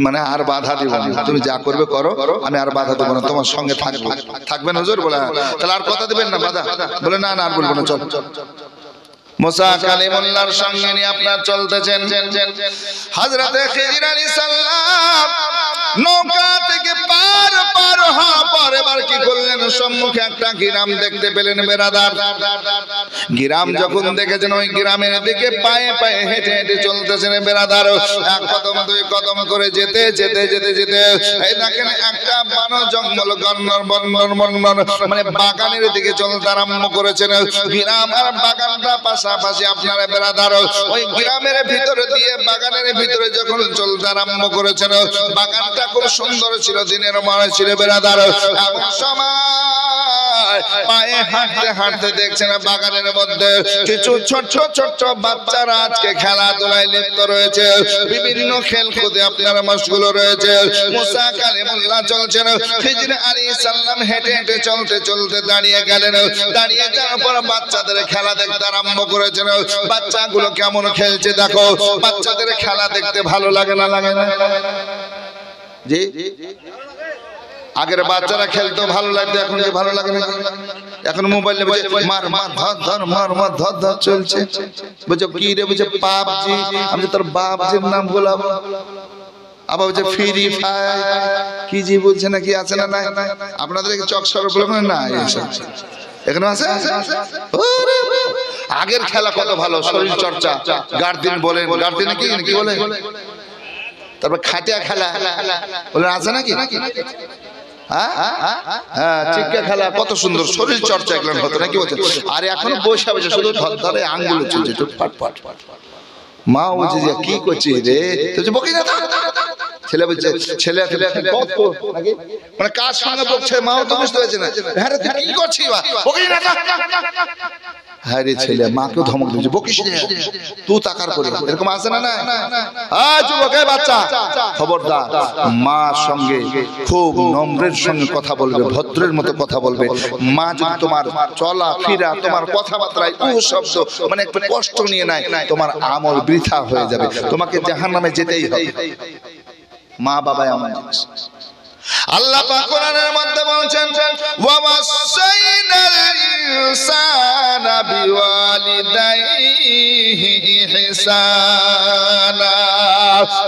মানে আর বাধা দিব না, তুমি যা করবে করো, আমি আর বাধা দেবো না, তোমার সঙ্গে থাকবো। থাকবেন হুজুর? বলে তাহলে আর কথা দিবেন না? বাধা? বলে না না আর বলবো না, চল। মুসা কালিমুল্লাহর সঙ্গে নিয়ে আপনার চলতেছেন। হযরত খিজির আলাইহিস সালাম নৌকা থেকে পার হওয়ার পর এবার কি করলেন? সম্মুখে একটা গ্রাম দেখতে পেলেন বেরাদার। গ্রাম যখন দেখেছেন, ওই গ্রামের দিকে পায়ে পায়ে হেঁটে হেঁটে চলতেছেন বেরাদার। এক কদম দুই কদম করে যেতে যেতে যেতে যেতে এই দেখেন একটা বন জঙ্গল গন্নর বন্নর বন্নর মানে বাগানের দিকে চলতে আরম্ভ করেছেন। গ্রাম আর বাগানটা পাশাপাশি আপনার বেরাদার। ওই গ্রামের ভিতরে দিয়ে বাগানের ভিতরে যখন চলতে আরম্ভ করেছেন, বাগানটা খুব সুন্দর ছিল, দিনের মনে ছিল বেরাদার। এমন সময় পায়ে হাঁটতে হাঁটতে দেখছেন বাগানের মধ্যে কিছু ছোট ছোট বাচ্চারা আজকে খেলাধুলায় লিপ্ত রয়েছে, বিভিন্ন খেলকুদে আপনার মশগুল রয়েছে। মুসা কালিমুল্লাহ চলছেন, খিজির আলাইহিস সালাম হেঁটে হেঁটে চলতে চলতে দাঁড়িয়ে গেলেন। দাঁড়িয়ে যাওয়ার পর বাচ্চাদের খেলা দেখতে আরম্ভ করেছেন। বাচ্চাগুলো কেমন খেলছে দেখো। বাচ্চাদের খেলা দেখতে ভালো লাগে না? লাগে না? জি, আগের বাচ্চারা খেলতো ভালো লাগতো, এখন কি ভালো লাগে না? এখন মোবাইলে বলছে মার মার ধর ধর, মার মার ধর ধর চলছে। বলছে কি রে? বলছে পাবজি। আমি তোর বাপজির নাম বললাম। আবার বলছে ফ্রি ফায়ার, কি জি বলছে না, কি আছে না? নাই আপনাদের চক সর বলে না, এখানে আছে। আগের খেলা কত ভালো, শরীর চর্চা, গার্দিন বলেন, গার্দিনে কি বলে, তারপর খাটিয়া খেলা বলে আছে নাকি? হ্যাঁ চিক্কা খেলা, কত সুন্দর শরীর চর্চা এগুলো হতো নাকি বলছে। আর এখন বসে বসে শুধু ধরে আঙ্গুল চলছে পাট পাট। মা বলছে যে কি করছি রে? বকি না, ছেলে বলছে ছেলে মানে কার সঙ্গে বকছে, মাও তো বুঝতে পারছে না। হ্যাঁ রে তুই কি করছিস? হ্যাঁ রে ছেলে মাকেও ধমক দিচ্ছে, বকিস না তুই তাকার করে, এরকম আছে না? যুবক বাচ্চা খবরদার, মার সঙ্গে খুব নম্রের সঙ্গে কথা বলবে, ভদ্রের মতো কথা বলবে। মা যদি তোমার চলা ফিরা, তোমার কথাবার্তায় শব্দ মানে একটু কষ্ট নিয়ে নাই, তোমার আমল বৃথা হয়ে যাবে, তোমাকে জাহান্নামে যেতেই হবে। মা বাবা এমন জিনিস। আল্লাহ পাক কোরআনের মধ্যে বলছেন, ওয়া ওয়াসাইনাল ইনসানা বিওয়ালিদাইহি ইহসানা।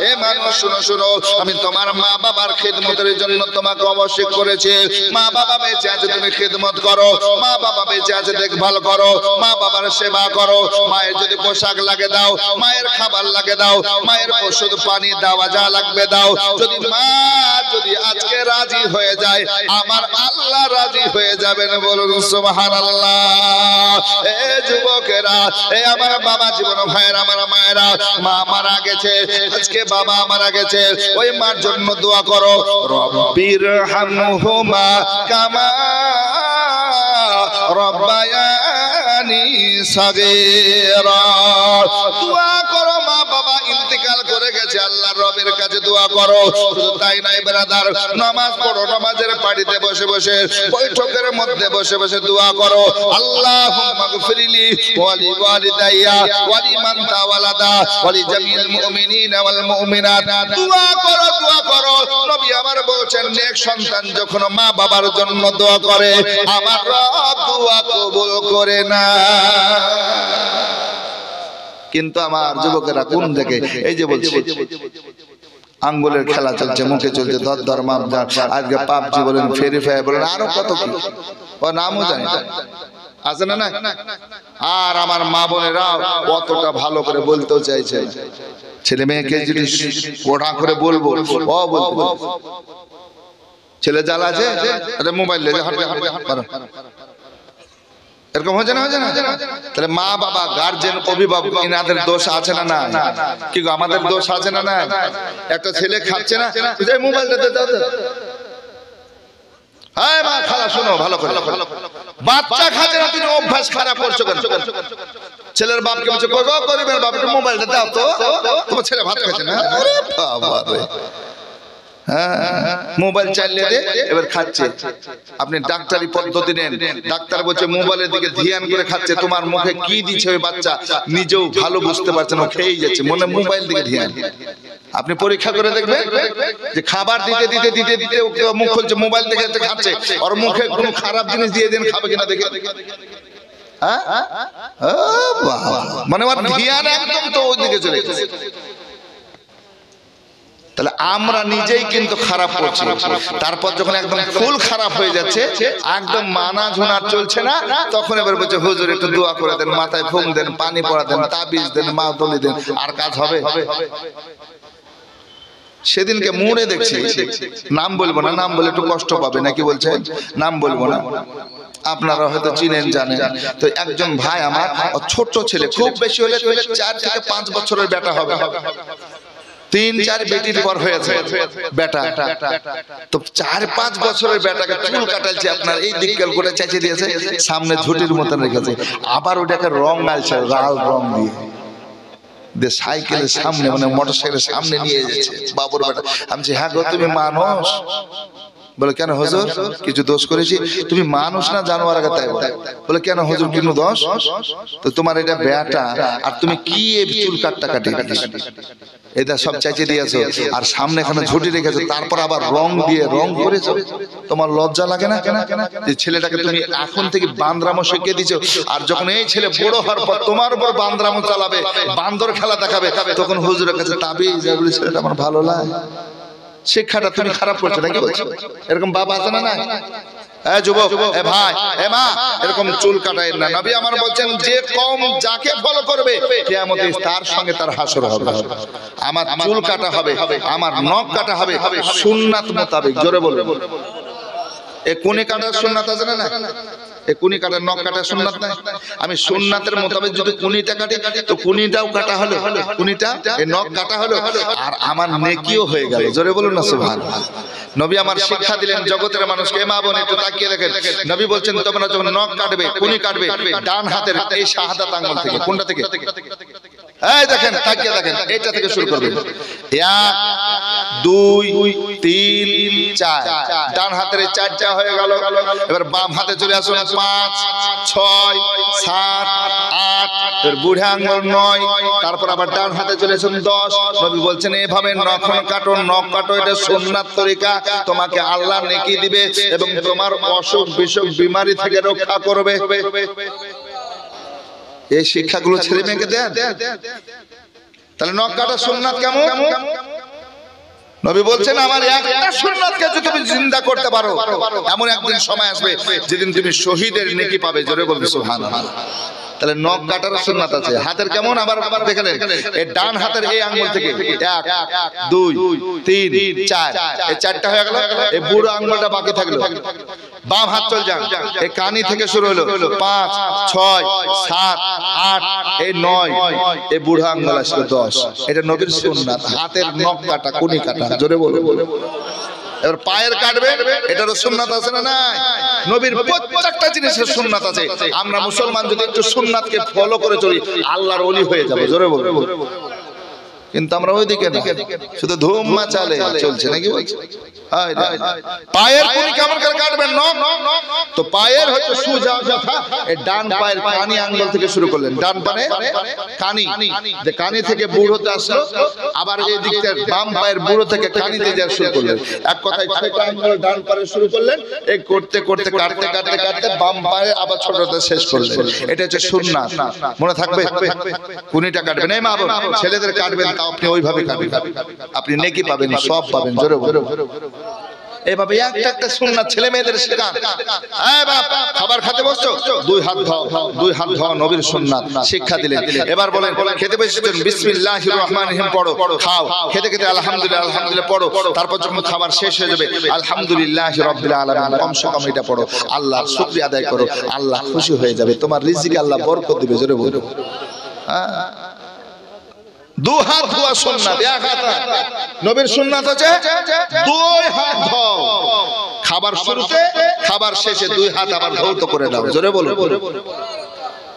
এ মানুষ শুনো শুনো, আমি তোমার মা বাবার খিদমতের জন্য তোমাকে অবশ্যই করেছি। মা বাবা বেঁচে আছে তুমি খিদমত করো, মা বাবা বেঁচে আছে দেখভাল করো, মা বাবার সেবা করো। মায়ের যদি পোশাক লাগে দাও, মায়ের খাবার লাগে দাও, মায়ের ওষুধ পানি দেওয়া যা লাগবে দাও। যদি মা যদি আজকে রাজি হয়ে যায়, আমার আল্লাহ রাজি হয়ে যাবেন। বলুন সুবহানাল্লাহ। এ যুবকেরা, এ আমার বাবা জীবন ভাইয়েরা, আমার মায়েরা, মা মারা গেছে, আজকে বাবা মারা গেছে, ওই মার জন্য দোয়া করো। রব্বির হামহুমা কামা রব্বায়ানি সাগীরা। দোয়া করো, মা বাবা ইন্তেকাল করে গেছে, আল্লাহর রবের কাছে দোয়া করো। শুধু তাই নাই ব্রাদার, নামাজ পড়ো, নামাজের পাড়িতে বসে বসে, বৈঠকের মধ্যে বসে বসে দোয়া করো। আল্লাহুম্মা গফিরলি ওয়ালি ওয়ালিদাইয়া ওয়ালি মান তাওয়ালাদা ওয়ালি জামিল মুমিনিনা ওয়াল মুমিনাত। দোয়া করো, দোয়া করো। নবী আমার বলেছেন, নেক সন্তান যখন মা বাবার জন্য দোয়া করে, আমার রব দোয়া কবুল করে না। কিন্তু আমার যুবকেরা কোন দিকে, এই যে বলছি আঙ্গুলের খেলা চলছে, মুখে চলছে ধর ধর মাপ ধর, আজকে পাবজি বলেন, ফ্রি ফায়ার বলেন, আরো কত কি, ও নামও জানি আছে না না। আর আমার মা বোনেরা কতটা ভালো করে বলতেও চাইছে, ছেলে মেয়েকে যদি ওঠা করে বলবো, ও বলবো ছেলে জাল আছে মোবাইল এরকম হচ্ছে না, হচ্ছে না। তাহলে মা বাবা গার্জেন অভিভাবক এনাদের দোষ আছে না না? কি গো, আমাদের দোষ আছে না না? একটা ছেলে খাচ্ছে না, মোবাইলটা দাও। হ্যাঁ মা, খালা শোনো ভালো করে, বাচ্চা খাচ্ছে না, তুমি অভ্যাস খারাপ করছো কেন? ছেলের বাপকে বলছো গো গরিবের বাপকে মোবাইলটা দাও তো, তোমার ছেলে ভাত খাচ্ছে না। আরে বাবা রে, মোবাইল চালিয়ে দে, এবার খাচ্ছে। আপনি ডাক্তারি পদ্ধতি নেন, ডাক্তার বলছে মোবাইলের দিকে ধ্যান করে খাচ্ছে, তোমার মুখে কি দিচ্ছে ওই বাচ্চা নিজেও ভালো বুঝতে পারছে না, খেয়েই যাচ্ছে, মনে মোবাইল দিকে ধ্যান। আপনি পরীক্ষা করে দেখবেন যে খাবার দিতে দিতে দিতে দিতে মুখ খুলছে, মোবাইল দেখে খাচ্ছে, ওর মুখে কোনো খারাপ জিনিস দিয়ে দেন, খাবে কিনা দেখে। মানে ওর ধ্যান একদম তো ওই দিকে চলে গেছে। তাহলে আমরা নিজেই কিন্তু খারাপ করছি। তারপর যখন একদম ফুল খারাপ হয়ে যাচ্ছে, একদম মানা ঝোনা চলছে না, তখন এবার বলছে হুজুর একটু দোয়া করে দেন, মাথায় ফুং দেন, পানি পড়া দেন, তাবিজ দেন, মা দলি দেন, আর কাজ হবে? সেদিনকে মুড়ে দেখছি, নাম বলবো না, নাম বলে একটু কষ্ট পাবে নাকি বলছেন, নাম বলবো না, আপনারা হয়তো চিনেন জানেন। তো একজন ভাই আমার, ছোট ছেলে, খুব বেশি হলে 4 থেকে 5 বছরের বেটা হবে, 3-4 বেটির পর হয়েছে বেটা। তো 4-5 বছরের বেটাকে চুল কাটালছে, আপনার এই দিককাল করে চেঁচে দিয়েছে, সামনে ঝুটির মতন রেখেছে, আবার ওটাকে রং আলছে, লাল রং দিয়ে সাইকেলের সামনে, মানে মোটর সাইকেলের সামনে নিয়ে যাচ্ছে বাবুর বেটা। আমি বলছি হ্যাঁ গো, তুমি মানুষ? বলে কেন হুজুর, কিছু দোষ করেছি? তুমি মানুষ না জানোয়ার আগে, তাই বলে কেন হুজুর, কোনো দোষ? তো তোমার এটা বেটা, আর তুমি কি চুল কাটটা কাটি এটা সব চাইছে দিয়েছো, আর সামনে এখানে ঝুটি রেখেছো, তারপর আবার রং দিয়ে রং করেছো, তোমার লজ্জা লাগে না? যে ছেলেটাকে তুমি এখন থেকে বান্দরামো শিখিয়ে দিছো, আর যখন এই ছেলে বড় হওয়ার পর তোমার উপর বান্দরামো চালাবে, বান্দর খেলা দেখাবে, তখন হুজুরের কাছে তাবিজ, ছেলেটা আমার ভালো লাগে। শিক্ষাটা তুমি খারাপ করছো নাকি বলছো? এরকম বাবা আছে না? এ যুবক, এ ভাই, এ মা, এরকম চুল কাটায় না। নবী আমার বলছেন, যে কওম যাকে ফলো করবে কিয়ামতে তার সঙ্গে তার হাসর হবে। আমার চুল কাটা হবে, আমার নখ কাটা হবে সুন্নাত মোতাবেক। জোরে বলুন। এ কোনে কাটার সুন্নাত আছে না? এ কুনি কাটার, নখ কাটার সুন্নাত নাই? আমি সুন্নাতের মোতাবেক যদি কুনিটা কাটি, তো কুনিটাও কাটা হলো, কুনিটা এই নখ কাটা হলো, আর আমার নেকিও হয়ে গেল। জোরে বলুন না সুবহানাল্লাহ। নবী আমার শিক্ষা দিলেন জগতের মানুষকে। মা বোন একটু তাকিয়ে দেখেন, নবী বলছেন তোমরা যখন নখ কাটবে, কুনি কাটবে, ডান হাতের এই শাহাদাত আঙ্গুল থেকে। কোনটা থেকে? এই দেখেন, তাকিয়ে দেখেন, এইটা থেকে শুরু করবেন। 1 2 3 4 ডান হাতের চারটা হয়ে গেল এবার বাম হাতে চলে আসুন 5 6 7 8 এর বুড়ো আঙ্গুল 9 তারপর আবার ডান হাতে চলে আসুন 10 নবী বলছেন এভাবে নখ কাটো এটা সুন্নাত তরিকা তোমাকে আল্লাহ নেকি দিবে এবং তোমার অসুখ বিসুখ বিমারি থেকে রক্ষা করবে এই শিক্ষাগুলো ছেলে মেয়েকে দেন তাহলে নখ কাটা সুন্নাত কেমন নবী বলছেন আমার একটা সুন্নাতকে যদি তুমি জিন্দা করতে পারো এমন একদিন সময় আসবে যেদিন তুমি শহীদের নেকি পাবে জোরে বলবে সুবহানাল্লাহ তাহলে নখ কাটার সুন্নাত আছে হাতের কেমন আবার দেখেন এই ডান হাতের এই আঙ্গুল থেকে 1 2 3 4 এই চারটা হয়ে গেল এই বুড়ো আঙ্গুলটা বাকি থাকলো বাম হাত চল যান এই কানি থেকে শুরু হলো 5 6 7 8 এই 9 এই বুড়ো আঙ্গুল আসলো 10 এটা নবীর সুন্নাত হাতের নখ কাটা কুনি কাটা জোরে বলো এবার পায়ের কাটবে এটারও সুন্নাত আছে না নাই নবীর প্রত্যেকটা জিনিসের সুন্নাত আছে আমরা মুসলমান যদি একটু সুন্নাতকে ফলো করে চলি আল্লাহর ওলি হয়ে যাব জোরে বলো কিন্তু আমরা ওইদিকে না শুধু ধুম মাচালে চলছে নাকি বলছে পায়ের কোনি কেমন করে কাটবেন নখ তো পায়ের হচ্ছে সোজা যথা এই ডান পায়ের কানি আঙ্গুল থেকে শুরু করলেন ডান পায়ে কানি যে কানি থেকে বুড়োতে আসলো আবার এই দিকটা বাম পায়ের বুড়ো থেকে কানিতে যাওয়া শুরু করলেন এক কথায় ছোট আঙ্গুল ডান পায়ে শুরু করলেন এই করতে করতে কাটতে বাম পায়ে আবার ছোটতে শেষ করলেন এটা হচ্ছে সুন্নাত মনে থাকবে কোনিটা কাটবেন এই মা বোন ছেলেদের কাটবেন তাও আপনি ওইভাবে কাটবেন আপনি নেকি পাবেন সব পাবেন জোরে বলো এইভাবে একটা সুন্নাত ছেলে মেয়েদের শেখান এই বাপ খাবার খেতে বসছো দুই হাত ধোয়া নবীর সুন্নাত শিক্ষা দিলেন এবার বলেন খেতে বসেছেন বিসমিল্লাহির রহমানির রহিম পড়ো খাও খেতে খেতে আলহামদুলিল্লাহ পড়ো তারপর যখন খাবার শেষ হয়ে যাবে আলহামদুলিল্লাহি রাব্বিল আলামিন কমসে কম এটা পড়ো আল্লাহর শুকরিয়া আদায় করো আল্লাহ খুশি হয়ে যাবে তোমার রিজিকে আল্লাহ বরকত দিবে জোরে বলো দুই হাত ধোয়া সুন্নাত এক হাত নবীর সুন্নাত আছে দুই হাত ধোও খাবার শুরুতে খাবার শেষে দুই হাত আবার ধৌত করে দাও জোরে বলো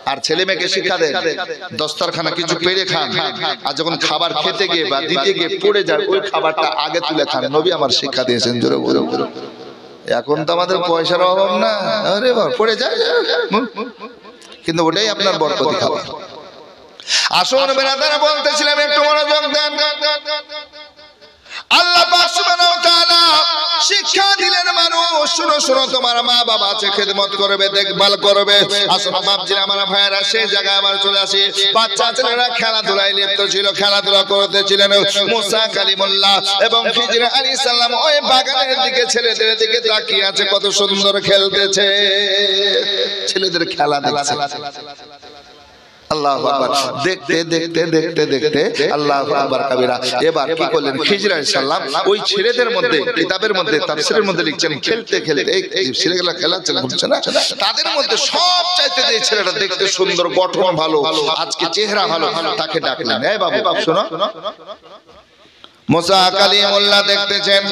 আর ছেলে মেয়েকে শিক্ষা দেন দস্তরখানা কিছু পেরে খান আর যখন খাবার খেতে গিয়ে বা দিতে গিয়ে পড়ে যায় ওই খাবারটা আগে তুলে খান নবী আমার শিক্ষা দিয়েছেন জোরে বলো এখন তো আমাদের পয়সার অভাব না আরে বাবা পড়ে যায় কিন্তু ওটাই আপনার বরকতি খাবার আসুন বেরাদারা বলতেছিলাম একটু মনোযোগ দেন আল্লাহ পাক সুবহানাহু ওয়া তাআলা শিক্ষা দিলেন মানুষ শুনো তোমার মা বাবা আছে খেদমত করবে দেখভাল করবে আসুন বাপজিরা আমার ভাইরা সেই জায়গায় আবার চলে আসি বাচ্চা ছেলেরা খেলাধুলায় লিপ্ত ছিল খেলাধুলা করতেছিলেন মুসা কালিমুল্লাহ এবং খিজির আলাইহিস সালাম ওই বাগানের দিকে ছেলেদের দিকে তাকিয়ে আছে কত সুন্দর খেলতেছে ছেলেদের খেলা দেখছে আল্লাহু আকবার দেখতে আল্লাহু আকবার কবিরা এবার কি করলেন খিজির আলাইহিস সালাম ওই ছেলেদের মধ্যে কিতাবের মধ্যে তাফসীরের মধ্যে লিখছেন খেলতে এই ছেলেগুলা খেলাচ্ছে ঘুরছে না তাদের মধ্যে সবচাইতে যে ছেলেটা দেখতে সুন্দর গঠন ভালো আজকে চেহারা ভালো তাকে ডাকলেন এই বাবু শোনো মুসা কালিমুল্লাহ দেখতেছেন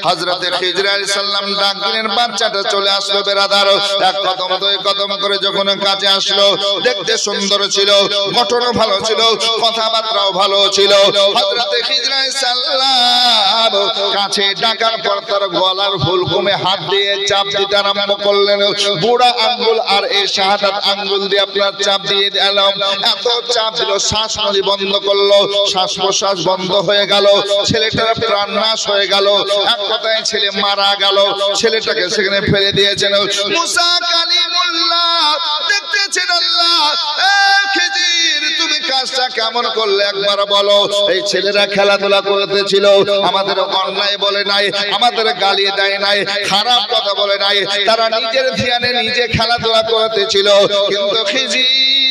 হযরত খিজির আলাইহিস সালাম ডাক দিলেন বাচ্চাটা চলে আসলো বেরাদার এক কদম দুই কদম করে যখন কাছে আসলো দেখতে সুন্দর ছিল গঠন ভালো ছিল কথাবার্তাও ভালো ছিল হযরত খিজির আলাইহিস সালাম কাছে ডাকার পর তার গলার ফুলকুমে হাত দিয়ে চাপ দিতে আরম্ভ করলেন বুড়া আঙ্গুল আর এই শাহাদাত আঙ্গুল দিয়ে আপনার চাপ দিয়ে দিলাম এত চাপ দিল শ্বাস নলি বন্ধ করলো শ্বাস প্রশ্বাস বন্ধ হয়ে গেল ছেলেটার প্রাণ নাশ হয়ে গেল এক কথায় ছেলে মারা গেল ছেলেটাকে সেখানে ফেলে দিয়েছেন মুসা কালিমুল্লাহ দেখতেছেন আল্লাহ খিজির তুমি কাজটা কেমন করলে একবার বলো এই ছেলেরা খেলাধুলা করতেছিল আমাদের অন্যায় বলে নাই আমাদের গালি দেয় নাই খারাপ কথা বলে নাই তারা নিজের ধ্যানে নিজে খেলাধুলা করতেছিল কিন্তু খিজির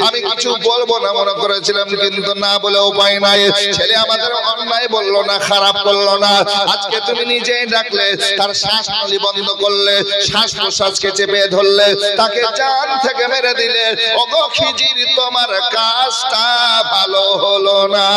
আমি কিছু বলবো না মনে করেছিলাম কিন্তু না বলে উপায় নাই ছেলে আমাদের অন্যায় বললো না খারাপ করলো না আজকে তুমি নিজেই ডাকলে তার শ্বাস নলি বন্ধ করলে শ্বাস প্রশ্বাসকে চেপে ধরলে তাকে জান থেকে মেরে দিলে ওগো খিজির তোমার কাজটা ভালো হলো না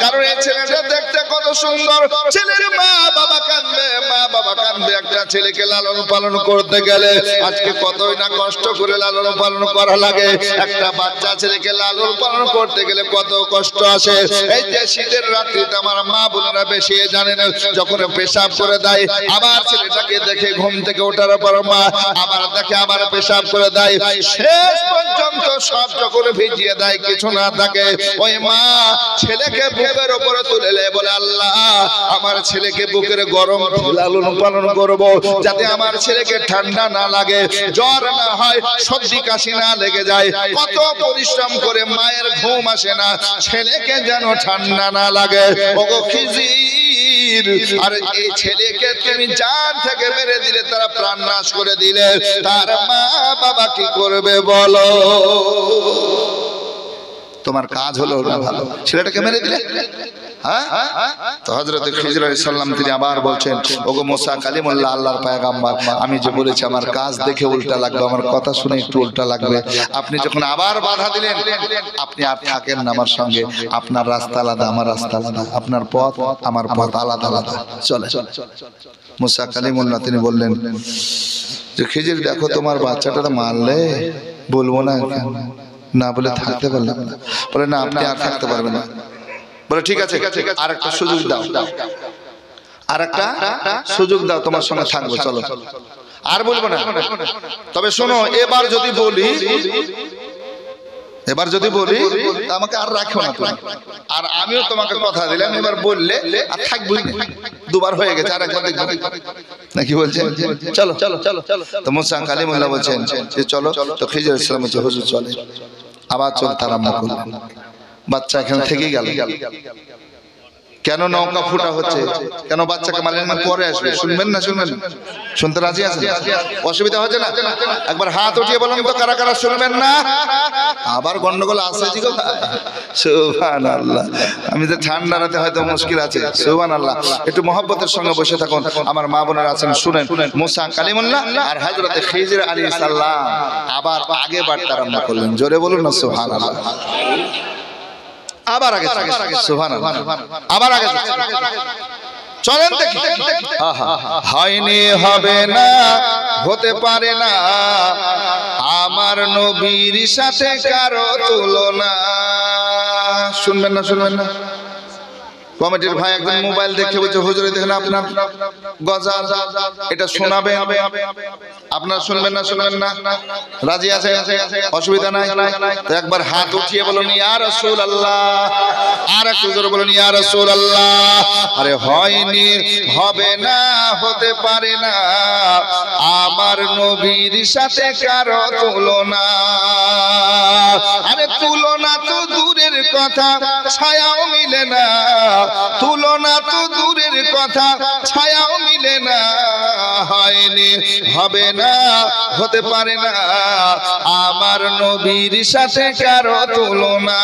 কারণ এই ছেলেটা দেখতে কত সুন্দর, ছেলের মা বাবা কাঁদবে, মা বাবা কাঁদবে। একটা ছেলেকে লালন পালন করতে গেলে আজকে কতই না কষ্ট করে লালন পালন করা লাগে। একটা বাচ্চা ছেলেকে লালন পালন করতে গেলে কত কষ্ট আসে। এই যে শীতের রাত্রিতে আমার মা বোনেরা বেশি জানেন, যখন পেশাব করে দেয় আবার ছেলেটাকে দেখে ঘুম থেকে ওঠার পর মা আবার দেখে আবার পেশাব করে দেয়, শেষ পর্যন্ত সব যখন ভিজিয়ে দেয় কিছু না থাকে, ওই মা ছেলেকে বুকের উপরে তুলে বলে, আল্লাহ আমার ছেলেকে বুকের গরম লালন পালন করব, যাতে আমার ছেলেকে ঠান্ডা না লাগে, জ্বর না হয়, সর্দি কাশি না লেগে যায়। কত পরিশ্রম করে মায়ের ঘুম আসে না, ছেলেকে যেন ঠান্ডা না লাগে। ওগো খিজির, আর এই ছেলেকে তুমি জান থেকে মেরে দিলে, তারা প্রাণ নাশ করে দিলে, তার মা বাবা কি করবে বলো? তোমার কাজ হলো না ভালো, ছেলেটাকে মেরে দিলে। তো হযরত খিজির আলাইহিস সালাম তিনি আবার বলছেন, ওগো মুসা কালিমুল্লাহ, আল্লাহর পয়গম্বর, আমি যে বলেছি আমার কাজ দেখে উল্টা লাগবে, আমার কথা শুনে একটু উল্টা লাগবে। আপনি যখন আবার বাধা দিলেন, আপনি আর থাকেন না আমার সঙ্গে, আপনার রাস্তা আলাদা, আমার রাস্তা আলাদা, আপনার পথ আমার পথ আলাদা আলাদা, চলে। মুসা কালিমুল্লাহ তিনি বললেন যে খিজির দেখো, তোমার বাচ্চাটা মারলে বলবো না, না বলে থাকতে পারলাম না। বলে না, আপনি আর থাকতে পারবেন না। বলে ঠিক আছে, আর একটা সুযোগ দাও, আর একটা সুযোগ দাও, তোমার সঙ্গে থাকবো, চলো। আর বলবো না, তবে শোনো, এবার যদি বলি আমাকে আর রাখো না তুমি, আর আমিও তোমাকে কথা দিলাম, এবার বললে আর থাকবই না। দুবার হয়ে গেছে, আর একবার দেখবো নাকি বলছেন, চলো। তো মুসা কালিমুল্লাহ বলছেন যে চলো। তো খিজির আলাইহিস সালাম বলছে হুজুর চলে। আবার চলতে আরম্ভ করলেন। বাচ্চা এখানে থেকেই গেল। কেন নৌকা ফুটা হচ্ছে, কেন বাচ্চাকে মারলেন? পরে আসবে, শুনবেন না? শুনতে রাজি আছেন? অসুবিধা হচ্ছে না? একবার হাত উঠিয়ে বলেন তো কারা কারা শুনবেন না। আবার গন্ডগোল আছে জি গো ভাই। সুবহানাল্লাহ। আমি যে ঠান্ডা রাতে হয়তো মুশকিল আছে। সুবহানাল্লাহ। একটু মহব্বতের সঙ্গে বসে থাকুন, আমার মা বোনেরা আছেন, শুনেন। মুসা কালিমুল্লাহ আর হযরত খিজির আলাইহিস সালাম আবার আগে বাড়তে আরম্ভ করলেন। জোরে বলুন না সুবহানাল্লাহ। আবার আগে, সুবহানাল্লাহ, আবার আগে চলেন দেখি। হয়নি, হবে না, হতে পারে না, আমার নবীর সাথে কারো তুলনা। শুনবেন না? কমিটির ভাই একজন মোবাইল দেখে বলছে, হুজুর দেখেন আপনার গজল, এটা শোনাবে, আপনার শুনবেন না? রাজি আছে? অসুবিধা নাই? তো একবার হাত উঠিয়ে বলুন ইয়া রাসূলুল্লাহ, আর একটু জোরে বলুন ইয়া রাসূলুল্লাহ। আরে হয়নি, হবে না, হতে পারে না, আমার নবীর সাথে কারো তুলনা। আরে তুলনা তো দূরের কথা, ছায়াও মিলে না, তুলনা তো দূরের কথা, ছায়াও মিলে না। হয়নি, হবে না, হতে পারে না, আমার নবীর সাথে কারো তুলনা।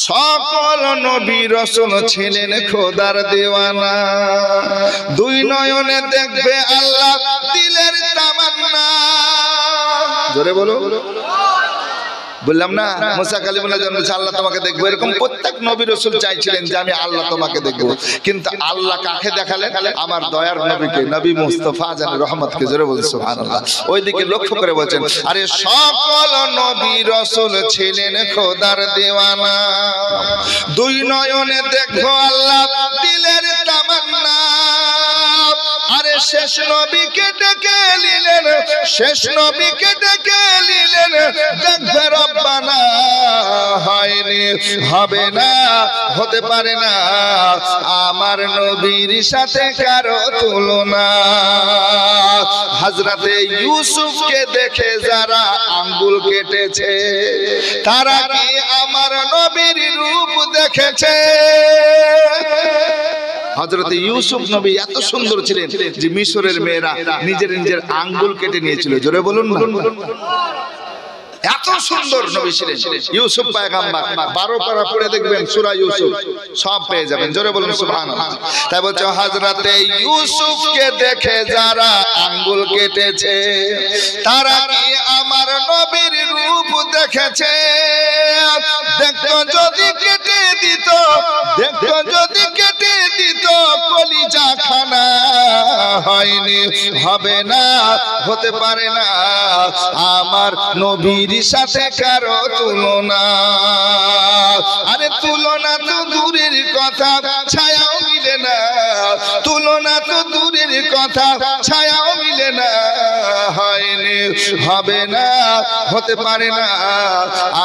সকল নবী রাসূল ছিলেন খোদার দেওয়ানা, দুই নয়নে দেখবে আল্লাহ দিলের তামান্না। জোরে বলো। বললাম না, মুসা কালিমুল্লাহ জানলে আল্লাহ তোমাকে দেখবো, এরকম প্রত্যেক নবী রাসূল চাইছিলেন যে আমি আল্লাহ তোমাকে দেখবো। কিন্তু আল্লাহ কাকে দেখালেন? আমার দয়ার নবীকে, নবী মুস্তাফা জান রহমতকে। জোরে বলুন সুবহানাল্লাহ। ওইদিকে লক্ষ্য করে বলছেন, আরে সকল নবী রাসূল ছিলেন খোদার দেওয়ানা, দুই নয়নে দেখবো আল্লাহ দিলের তামান্না। আরে শেষ নবীকে ডেকে নিলেন, দেখবে রব্বানা। হয়নি, হবে না, হতে পারে না, আমার নবীর সাথে কারো তুলনা। হযরতে ইউসুফকে দেখে যারা আঙ্গুল কেটেছে, তারা কি আমার নবীর রূপ দেখেছে? হযরত ইউসুফ নবী এত সুন্দর ছিলেন যে মিশরের মেয়েরা নিজের আঙ্গুল কেটে নিয়েছিল। জোরে বলুন না। এত সুন্দর নবী ছিলেন ইউসুফ পয়গম্বর। 12 পারা পড়ে দেখবেন সূরা ইউসুফ, সব পেয়ে যাবেন। জোরে বলুন সুবহানাল্লাহ। তাই বলছে হযরতে ইউসুফকে দেখে যারা আঙ্গুল কেটেছে, তারা কি আমার নবীর রূপ দেখেছে? দেখতো যদি কেটে দিত দেখো যদি কেটে দিত কলিজা খানা হয়নি, হবে না, হতে পারে না আমার নবীর সাথে কারো তুলনা। আরে তুলনা তো দূরের কথা, ছায়াও মিলে না, তুলনা তো দূরের কথা, ছায়াও মিলে না, হয়নি, হবে না, হতে পারে না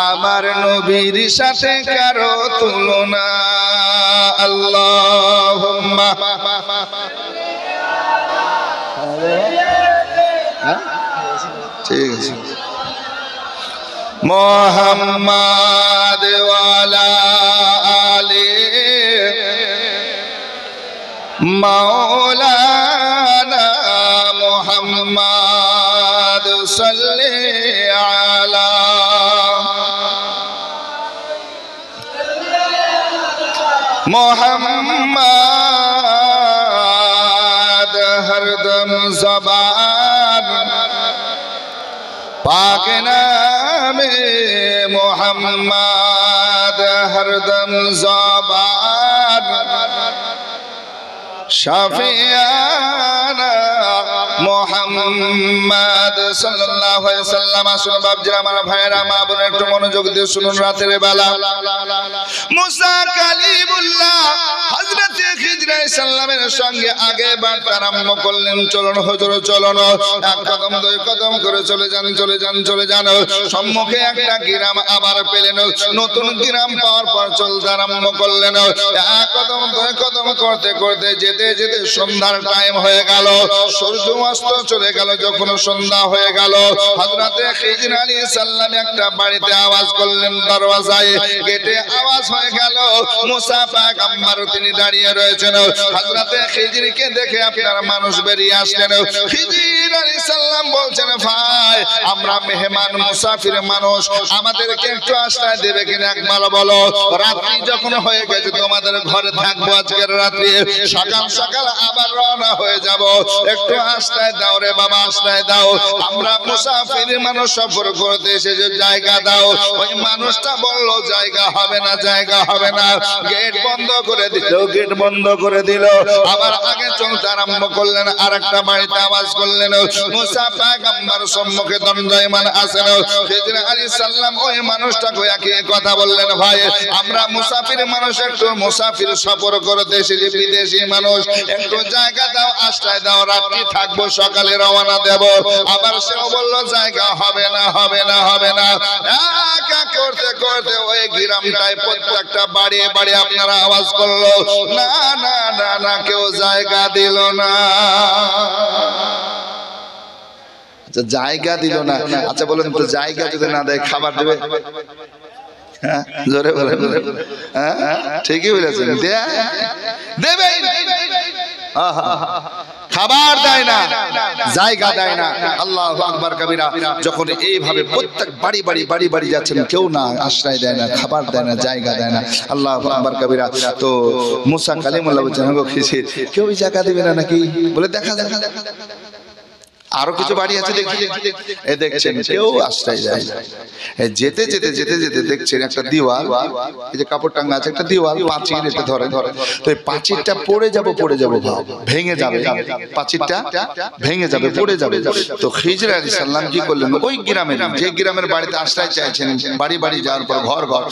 আমার নবীর সাথে কারো তুলনা। আল্লাহুম্মা ঠিক আছে। মুহাম্মাদ ওয়ালা আলি মাওলানা মুহাম্মাদ সাল্লি আলা মুহাম্মাদ হরদম ज़बान पाक नामे मुहम्मद हरदम ज़बान शाफियाना मुहम्मद सल्लल्लाहु अलैहि वसल्लम। শুনুন বাপজিরা, আমার ভাইরা, মা বোন, একটু মনোযোগ দিয়ে শুনুন। রাতের বেলা মুসা কালিমুল্লাহ হযরত খিজর আলাইহিস সালামের সঙ্গে আগে বাড়তে আরম্ভ করলেন। চলুন হুজুর চলুন, এক কদম দুই কদম করে চলে যান, চলে যান, চলে যান। সম্মুখে একটা গ্রাম আবার পেলেন। নতুন গ্রাম পাওয়ার পর চলতে আরম্ভ করলেন। এক কদম দুই কদম করতে করতে যেতে যেতে সন্ধ্যার টাইম হয়ে গেল, সূর্য অস্ত চলে গেল। যখন সন্ধ্যা হয়ে গেল, হযরত খিজর আলাইহিস সালাম একটা বাড়িতে আওয়াজ করলেন, দরওয়াজায় গেটে আওয়াজ হয়ে গেল। মুসা পয়গম্বর তিনি দাঁড়িয়ে রয়েছেন। হযরত খিজরকে দেখে আপনার মানুষ বেরিয়ে আসলেন। খিজর আলাইহিস সালাম বলছেন, ভাই আমরা মেহমান মুসাফির মানুষ, আমাদেরকে একটু আশ্রয় দেবে কিনা একবার বলো। রাত্রি যখন হয়ে গেছে তোমাদের ঘরে থাকবো আজকের রাত্রি, সকাল সকাল আবার রওনা হয়ে যাব, একটু আশ্রয় দাও রে বাবা, আশ্রয় দাও। আমরা মুসাফির মানুষ, সফর করতে এসেছে, জায়গা দাও। ওই মানুষটা বলল জায়গা হবে না, জায়গা হবে না। গেট বন্ধ করে দিল, গেট বন্ধ করে দিল। আবার আগে চলতে আরম্ভ করলেন। আরেকটা বাড়িতে আওয়াজ করলেন। মুসা পয়গম্বর সম্মুখে দণ্ডায়মান আছেন। খিজর আলাইহিস সালাম ওই মানুষটাকে একই কথা বললেন, ভাই আমরা মুসাফির মানুষ, একটু মুসাফির সফর করতে এসেছি, বিদেশি মানুষ, একটু জায়গা দাও, আশ্রয় দাও, রাত্রি থাকবো, সকালে রওনা দেব। আবার সেও বলল জায়গা হবে না, হবে না, হবে না। একা করতে করতে ওই গ্রামটায় প্রত্যেকটা বাড়ি বাড়ি আপনারা আওয়াজ করলো, না না না না, কেউ জায়গা দিল না। আচ্ছা জায়গা দিল না, আচ্ছা বলেন তো জায়গা যদি না দেয় খাবার দেবে? জোরে বলেন, ঠিকই বলেছেন, দেবে, খাবার দেয় না, জায়গা দেয় না। আল্লাহু আকবার কবিরা। যখন এইভাবে প্রত্যেক বাড়ি বাড়ি বাড়ি বাড়ি যাচ্ছেন, কেউ না আশ্রয় দেয় না, খাবার দেয় না, জায়গা দেয় না। আল্লাহু আকবার কবিরা। তো মুসা কালিমুল্লাহ বলছেন, খিজির কেউ জায়গা দেবে না নাকি? বলে দেখা যায় আরো কিছু বাড়ি আছে দেখি, দেখছেন কেউ আশ্রয় যায়। যেতে যেতে যেতে যেতে দেখছেন একটা দেওয়াল, এই যে কাপড় টাঙ্গা আছে, একটা দেওয়াল, পাঁচিল, এটা ধরে ধরে। তো এই পাঁচিলটা পড়ে যাবো, পড়ে যাবো, ভেঙে যাবে, পাঁচিলটা ভেঙে যাবে, পড়ে যাবে। তো খিজর আলাইহিস সালাম কি করলেন, ওই গ্রামের, যে গ্রামের বাড়িতে আশ্রয় চাইছেন, বাড়ি বাড়ি যাওয়ার পর ঘর ঘর,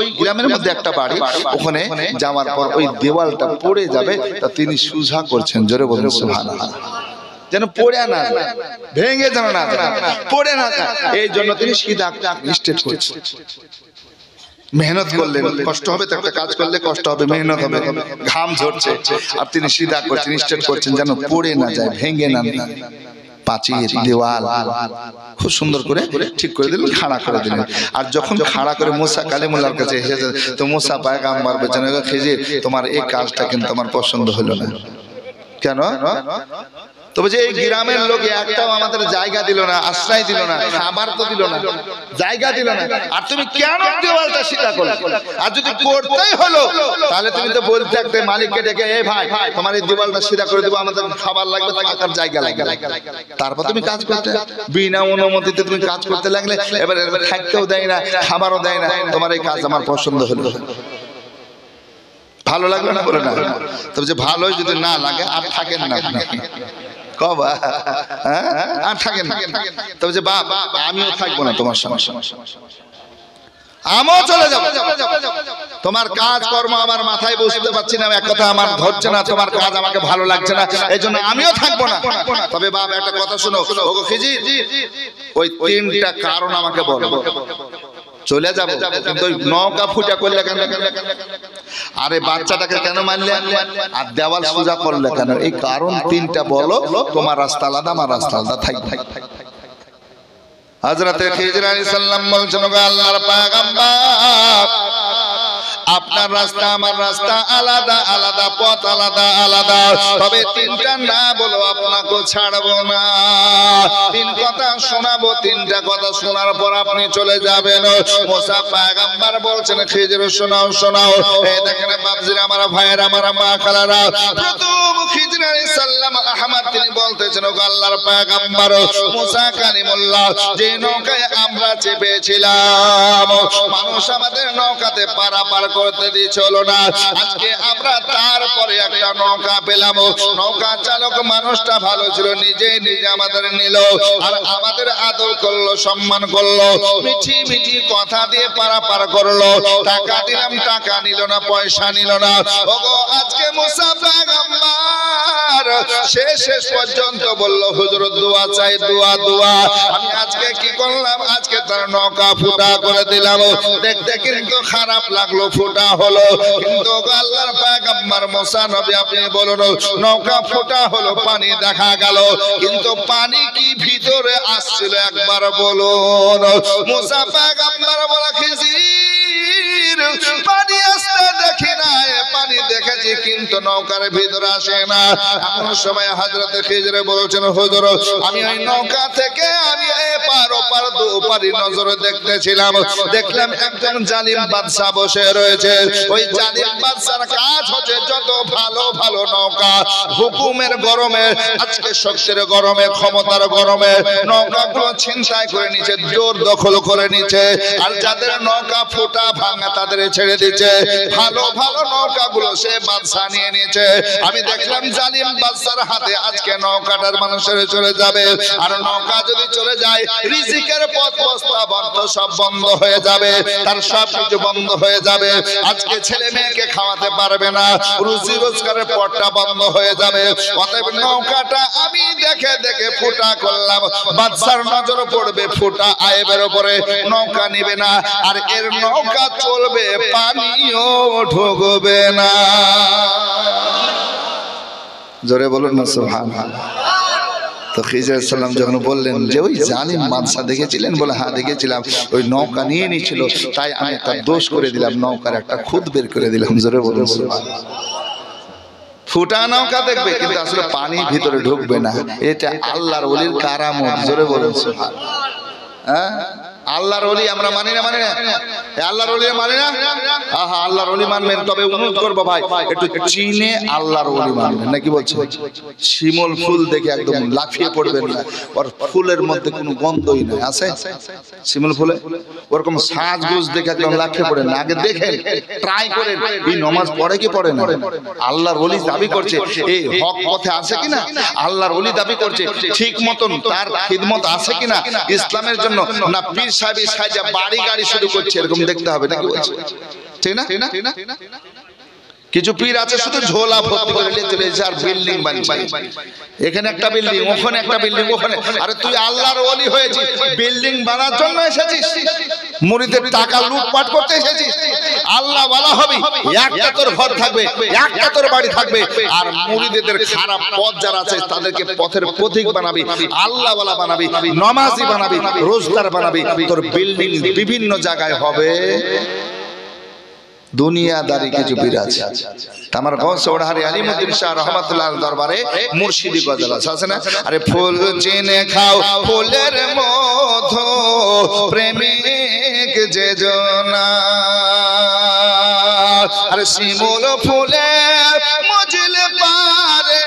ওই গ্রামের মধ্যে একটা বাড়ি, ওখানে যাওয়ার পর ওই দেওয়ালটা পড়ে যাবে, তা তিনি সুজা করছেন। জোরে বলেন সুবহানাল্লাহ। যেন পড়ে না, ভেঙে যেন না, পড়ে না, এই জন্য তিনি সিধা স্ট্রেট করছেন। মেহনত করলেন, কষ্ট হবে তো, একটা কাজ করলে কষ্ট হবে, মেহনত হবে, ঘাম ঝরছে, আর তিনি সিধা করছেন, স্ট্রেট করছেন, যেন পড়ে না যায়, ভেঙে না। পাঁচিল, দেওয়াল খুব সুন্দর করে ঠিক করে দিলেন, খাড়া করে দিলেন। আর যখন খাড়া করে মুসা কালিমুল্লাহর কাছে এসেছে, তো মুসা পয়গম্বর বলেছেন, খিজির তোমার এই কাজটা কিন্তু আমার পছন্দ হলো না। কেন? তবে যে এই গ্রামের লোক একটাও আমাদের জায়গা দিল না, আশ্রয় দিল না, খাবার তো দিল না, জায়গা দিল না, আর তুমি কেন দেওয়ালটা সিধা করলে? আর যদি করতেই হলো তাহলে তুমি তো বলতে একটা মালিককে ডেকে, এই ভাই তোমার এই দেওয়ালটা সিধা করে দেবো, আমাদের খাবার লাগবে, থাকার জায়গা লাগবে, তারপর তুমি কাজ করতে, বিনা অনুমতিতে তুমি কাজ করতে লাগলে, এবার থাকতেও দেয় না, খাবারও দেয় না, তোমার এই কাজ আমার পছন্দ হলো। ভালো লাগলো না? বলে না। তবে যে ভালোই যদি না লাগে আর থাকেন না আপনি, কবা আর থাকেন না। তবে যে বাবা আমিও থাকবো না তোমার সঙ্গে, আমিও চলে যাবো। তোমার কাজ কর্ম আমার মাথায় বুঝতে পারছি না, এক কথা আমার ধরছে না, তোমার কাজ আমাকে ভালো লাগছে না, এই জন্য আমিও থাকবো না। তবে বাবা একটা কথা শোনো, ওগো খিজির, ওই তিনটা কারণ আমাকে বলো। চলে যাবো, কিন্তু ওই নৌকা ফুটা করলে কেন? আরে বাচ্চাটাকে কেন মারলে? আর দেওয়াল সোজা করলে কেন? এই কারণ তিনটা বলো। তোমার রাস্তা আলাদা, আমার রাস্তা আলাদা, থাকবে। হযরত খিজির আলাইহিস সালাম বলছেন, ওগো আল্লাহর পয়গম্বর, আপনার রাস্তা আমার রাস্তা আলাদা আলাদা, পথ আলাদা আলাদা, তবে তিনটা না বলো আপনাকে ছাড়বো না। তিন কথা শোনাবো, তিনটা কথা শোনার পর আপনি চলে যাবেন। মুসা পয়গম্বর বলছেন, খিজির শোনাও শোনাও। এই দেখেন বাপজিরা, আমার ভাইয়েরা, আমার মা খালারা, প্রথম খিজির আলাইহিস সালাম আহমদ তিনি বলতেছেন, ওগো আল্লাহর পয়গম্বর, মুসা কালিমুল্লাহ যে নৌকায় আমরা চেপেছিলাম, মানুষ আমাদের নৌকাতে পারাপার করতে দিছিল না। আজকে আমরা তারপরে একটা নৌকা পেলাম। নৌকা চালক মানুষটা ভালো ছিল, নিজে নিজে আমাদের নিল, আর আমাদের আদর করলো, সম্মান করলো, মিঠি মিঠি কথা দিয়ে পারাপার করলো। টাকা দিলাম, টাকা নিল না, পয়সা নিল না। ওগো আজকে মুসা পয়গম্বর শেষ পর্যন্ত বলল, হুজুর দোয়া চাই, দোয়া দোয়া। আমি আজকে কি করলাম? আজকে তার নৌকা ফুটা করে দিলাম। দেখতে কিন্তু খারাপ লাগলো, ফুটা হলো, কিন্তু আল্লাহর পয়গম্বর মুসা নবী আপনি বলুন, নৌকা ফুটা হলো, পানি দেখা গেল, কিন্তু পানি কি ভিতরে আসছিল একবার বলুন? মুসা পয়গম্বর বলে, খিজির পানি আসতে দেখি না, পানি দেখেছি কিন্তু নৌকার ভিতরে আসে না। এমন সময় হযরত খিজির বলছেন, হুজুর আমি ওই নৌকা থেকে আমি এপার ওপার দুপারি নজরে দেখতেছিলাম, দেখলাম একজন জালিম বাদশা বসে রয়েছে। ওই জালিম বাদশার কাজ হচ্ছে যত ভালো ভালো নৌকা হুকুমের গরমে, আজকে শক্তির গরমে, ক্ষমতার গরমে নৌকাগুলো ছিনতাই করে নিচ্ছে, জোর দখল করে নিচ্ছে, আর যাদের নৌকা ফুটা ভাঙা তাদের ছেড়ে দিচ্ছে। ভালো ভালো নৌকাগুলো সে বাদশা নিয়ে নিয়েছে। আমি দেখলাম জালিম বাদশার হাতে আজকে নৌকাটার মানুষের চলে যাবে, আর নৌকা যদি চলে যায় রিজিকের পথ বস্তা বন্ধ, সব বন্ধ হয়ে যাবে, তার সব কিছু বন্ধ হয়ে যাবে। আজকে ছেলে মেয়েকে খাওয়াতে পারবে না, রুজি রোজগারের পথটা বন্ধ হয়ে যাবে। অতএব নৌকাটা আমি দেখে দেখে ফুটা করলাম, বাদশার নজর পড়বে ফুটা আয়েবের উপরে, নৌকা নিবে না, আর এর নৌকা চলবে, পানিও ঢুকবে না। জোরে বলুন না সুবহানাল্লাহ। তো খিজির আলাইহিস সালাম যখন বললেন যে ওই জালিম বাদশা দেখেছিলেন, বলে হ্যাঁ দেখেছিলাম, ওই নৌকা নিয়ে নিয়েছিল, তাই আমি তার দোষ করে দিলাম, নৌকার একটা খুদ বের করে দিলাম। জোরে বলুন সুবহানাল্লাহ। ফুটা নৌকা দেখবে কিন্তু আসলে পানি ভিতরে ঢুকবে না, এটা আল্লাহর ওলির কারামত। জোরে বলুন সুবহানাল্লাহ। হ্যাঁ, আল্লাহর ওলি আমরা মানি না, মানি না? আল্লাহর ওলি মানি না? আহা, আল্লাহর ওলি মানবেন, তবে অনুরোধ করবো ভাই একটু চিনে আল্লাহর ওলি মানবেন, নাকি বলছেন? শিমুল ফুল দেখে একদম লাফিয়ে পড়বেন না, ওর ফুলের মধ্যে কোনো গন্ধই নাই, আছে শিমুল ফুলে? ওরকম সাজগোজ দেখে একদম লাফিয়ে পড়েন না, আগে দেখেন, ট্রাই করেন এই নামাজ পড়ে কি পড়ে না। আল্লাহর ওলি দাবি করছে এই হক পথে আছে কিনা, আল্লাহর ওলি দাবি করছে ঠিক মতন তার খিদমত আছে কিনা ইসলামের জন্য, না পীর সাহেব সাজা বাড়ি গাড়ি শুরু করছে, এরকম দেখতে হবে, নাকি বলছে? ঠিক না? কিছু পীর আছে শুধু ঝোলা ভর্তি করে নিয়ে চলে এসেছে আর বিল্ডিং বানিয়েছে, এখানে একটা বিল্ডিং, ওখানে একটা বিল্ডিং, ওখানে। আরে তুই আল্লাহর ওলি হয়েছিস, বিল্ডিং বানার জন্য এসেছিস? মুরিদের টাকা লুটপাট করতে এসেছিস? আল্লাহ ওয়ালা হবি, একটা তোর ঘর থাকবে, একটা তোর বাড়ি থাকবে, আর মুরিদের খারাপ পথ যারা আছে তাদেরকে পথের পথিক বানাবি, আল্লাহ ওয়ালা বানাবি, নামাজি বানাবি, রোজদার বানাবি, তোর বিল্ডিং বিভিন্ন জায়গায় হবে। দুনিয়াদারি কিছু পীর আছে। আমার গৌস ওড়াহারি আলিমউদ্দিন শাহ রহমাতুল্লাহ দরবারে মুর্শিদি গজল আছে না? আরে ফুল চিনে খাও ফুলের মধু, প্রেমিক যে জনা, আরে শিমুল ফুলে মজলে পারে,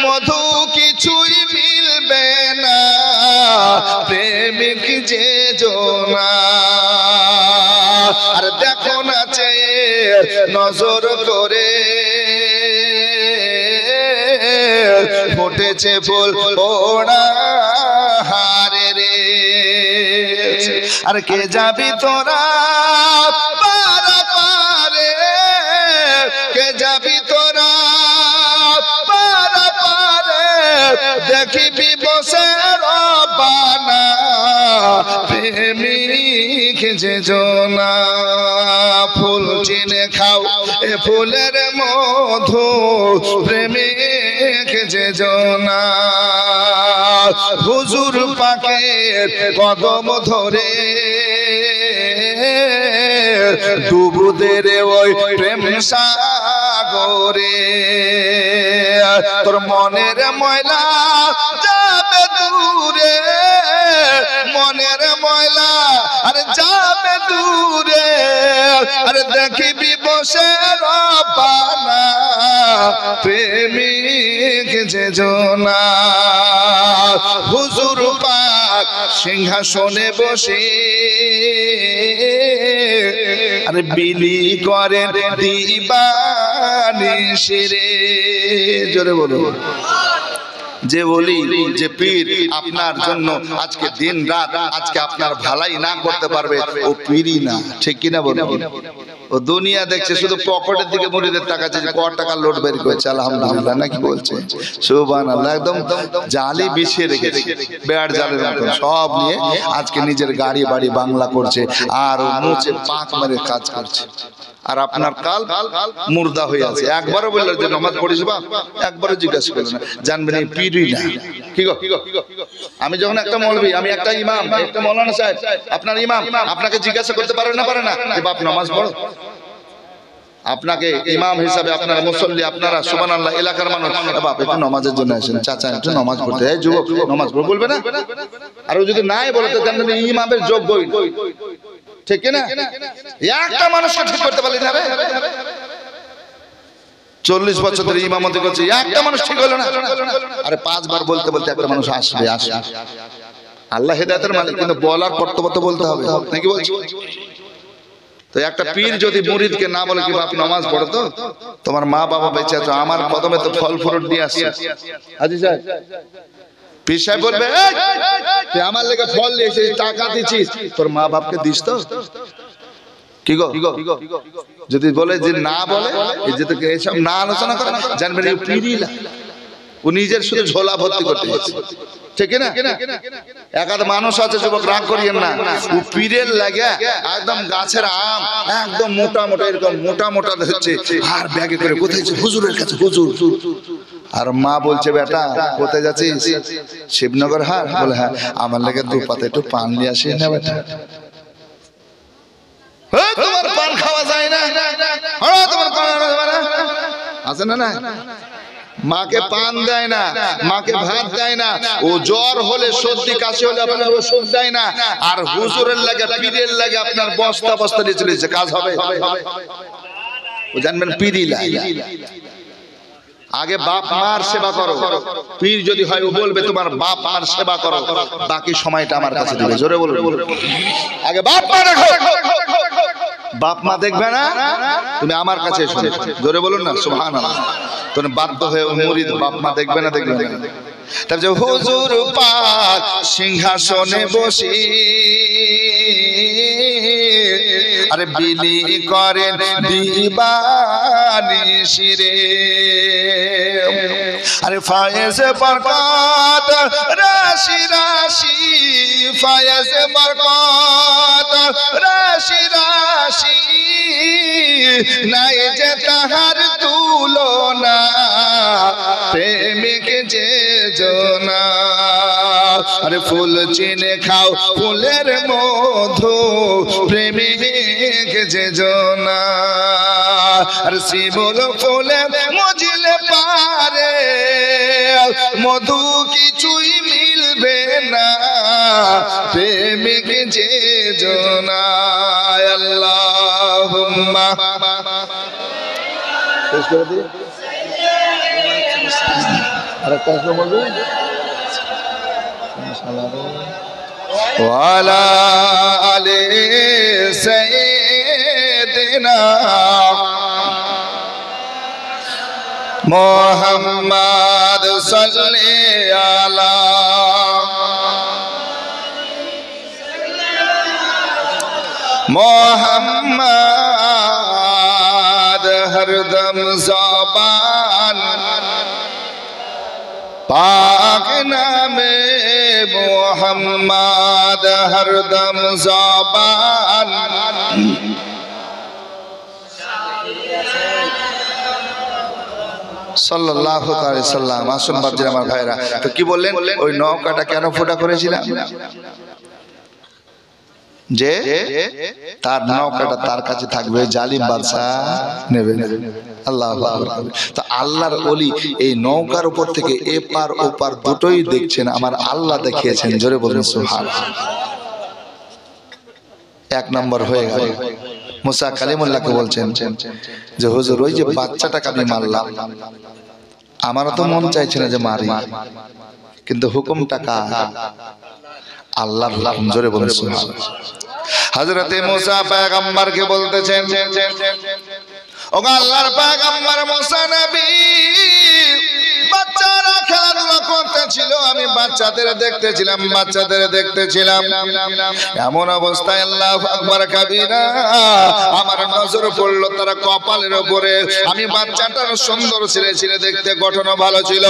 মধু কিছুই মিলবে না, প্রেমিক যে জনা। আর দেখো না চেয়ে নজর করে ফুটেছে ফুল ওড়া হারে রে। আর কে যাবি তোরা পারা পারে, কে যাবি তোরা পারা পারে, দেখিবি বসে রবানা প্রেমিক যে জোনা। ফুল চিনে খাও এ ফুলের মধু, প্রেমিক যে জোনা। হুজুর পাকের কদম ধরে ডুবুদের ওই প্রেম সাগরে। তোর মনের ময়লা যাবে দূরে, মনের ময়লা আরে যাবে দূরে। আরে দেখিবি বসে রবানা প্রেমিক যে জোনা। হুজুর পাক সিংহাসনে বসে আরে বিলি করেন দিবানিশি রে। জোরে বলো। যে ওলি যে পীর আপনার জন্য আজকে দিন রাত আজকে আপনার ভালাই না করতে পারবে ও পীরই না, ঠিক কিনা বলো? ও দুনিয়া দেখছে শুধু পকেটের দিকে মুরিদের টাকা চাইছে, কত টাকা লোড বের করেছে আলহামদুলিল্লাহ নাকি বলছে সুবহানাল্লাহ। একদম জালি বিছিয়ে রেখেছে বেড় জালের মতন সব নিয়ে আজকে নিজের গাড়ি বাড়ি বাংলা করছে আর মুছে পাক মেরে কাজ করছে। আর আপনার কাল মুর্দা হয়ে আছে। একবারও বললেন যে নামাজ পড়িস বা একবারও জিজ্ঞাসা করলেন না, জানবেন এই পীরই না। কি গো আমি যখন একটা মৌলবি, আমি একটা ইমাম, একটা মৌলানা সাহেব আপনার ইমাম, আপনাকে জিজ্ঞাসা করতে পারেন না পারে না যে বাপ নামাজ পড়ো? আপনাকে ইমাম হিসাবে আপনারা মুসল্লি, আপনারা সুবহানাল্লাহ এলাকার মানুষ, বাপ একটু নামাজের জন্য আসেন, চাচা একটু নামাজ পড়তে, এই যুবক নামাজ পড় বলবে না? আর ও যদি নাই বলে তো জানবেন ইমামের যোগ্যই, ঠিক না? একটা মানুষকে ঠিক করতে পারলি না রে, 40 বছর ধরে ইমামতি করছে, একটা মানুষ ঠিক হলো না। আরে 5 বার বলতে বলতে একটা মানুষ আসবে। আল্লাহ হেদায়েতের মালিক, কিন্তু বলার কর্তব্য তো বলতে হবে নাকি বলছি? তো একটা পীর যদি মুরিদকে না বলে কি বাপ নামাজ পড়ো তো, তোমার মা বাবা বেঁচে আছে, আমার কদমে তো ফল ফ্রুট দিয়ে আসছে। হাজী সাহেব পীর সাহেব বলবে তুই আমার লেগে ফল নিয়ে এসেছিস, টাকা দিছিস, তোর মা বাপকে দিস তো? কি গো যদি বলে যে না বলে এই যে তোকে এইসব না আলোচনা করে, জানবেন এই পীরই না, ও নিজের শুধু ঝোলা ভর্তি করতে গেছে, ঠিক না? একাদ মানুষ আছে যুবক রাগ করিয়েন না, ও পীরের লাগে একদম গাছের আম একদম মোটা মোটা এরকম মোটা মোটা হচ্ছে আর ব্যাগে করে কোথায় হুজুরের কাছে, হুজুর। আর মা বলছে বেটা কোথায় যাচ্ছিস? শিবনগর হাট। বলে হ্যাঁ, আমার লেগে 2 পাতা একটু পান নিয়ে আসি না বেটা। তোমার পান খাওয়া যায় না, তোমার পান আছে না? না, মাকে পান দেয় না, মাকে ভাত দেয় না, ও জ্বর হলে সর্দি কাশি হলে আপনার ওষুধ দেয় না। আর হুজুরের লাগে পীরের লাগে আপনার বস্তা বস্তা নিয়ে চলেছে, কাজ হবে? ও জানবেন পীরই লাগে। আগে বাপ মার সেবা করো, পীর যদি হয় ও বলবে তোমার বাপ মার সেবা করো, বাকি সময়টা আমার কাছে দিবে। জোরে বলুন, আগে বাপ মা দেখো, বাপ মা দেখবে না, তুমি আমার কাছে এসো। জোরে বলুন না সুবহানাল্লাহ। তুমি বাধ্য হয়ে মুরিদ বাপ মা দেখবে না, দেখবে না। তারপর হুজুর পাক সিংহাসনে বসে আরে বিলি করেন দিবানিশি রে। আরে ফায়েজ বরকত রাশি রাশি, ফায়েজ বরকত রাশি রাশি, নাই যে তাহার তুলনা প্রেমিক যে জোনা। আরে ফুল চিনে খাও ফুলের মধু, প্রেমিক যে জোনা। আর শিমুল ফুলে মজিলে পারে মধু কিছুই মিলবে না, প্রেমিক যে জোনা। আল্লাহুম্মা শেষ করে দিই। আরেকটা আসলে বলবো ওয়ালা আলে সাইয়্যিদ سيدنا محمد صلی علی محمد ہر دم زبان پاک نام محمد ہر دم زبان সাল্লাল্লাহু আলাইহি সাল্লাম। আসুন বাপজি আমার ভাইরা, তো কি বললেন? ওই নৌকাটা কেন ফোঁটা করেছিলাম? যে তার নৌকাটা তার কাছে থাকবে, জালিম বাদশা নেবে। আল্লাহু আকবার। তো আল্লাহর ওলি এই নৌকার উপর থেকে এপার ওপার দুটোই দেখছেন, আমার আল্লাহ দেখিয়েছেন। জোরে বলুন সুবহানাল্লাহ। এক নম্বর হয়ে গেল। মুসা কালিমুল্লাহকে বলছেন যে হুজুর, ওই যে বাচ্চাটাকে আমি মারলাম, আমারও তো মন চাইছে না যে মারি, কিন্তু হুকুমটা কার? আল্লাহর হুকুম। জোরে বলুন সুবহানাল্লাহ। হযরতে মুসা পয়গম্বরকে বলতেছেন, ওগো আল্লাহর পয়গম্বর মুসা নবী, বাচ্চারা খেলাধুলা করতেছিল, আমি বাচ্চাদের দেখতেছিলাম। এমন অবস্থায় আল্লাহু আকবার কাবীরা আমার নজর পড়ল তার কপালের উপরে। আমি বাচ্চাটার সুন্দর ছিল, দেখতে গঠন ভালো ছিল,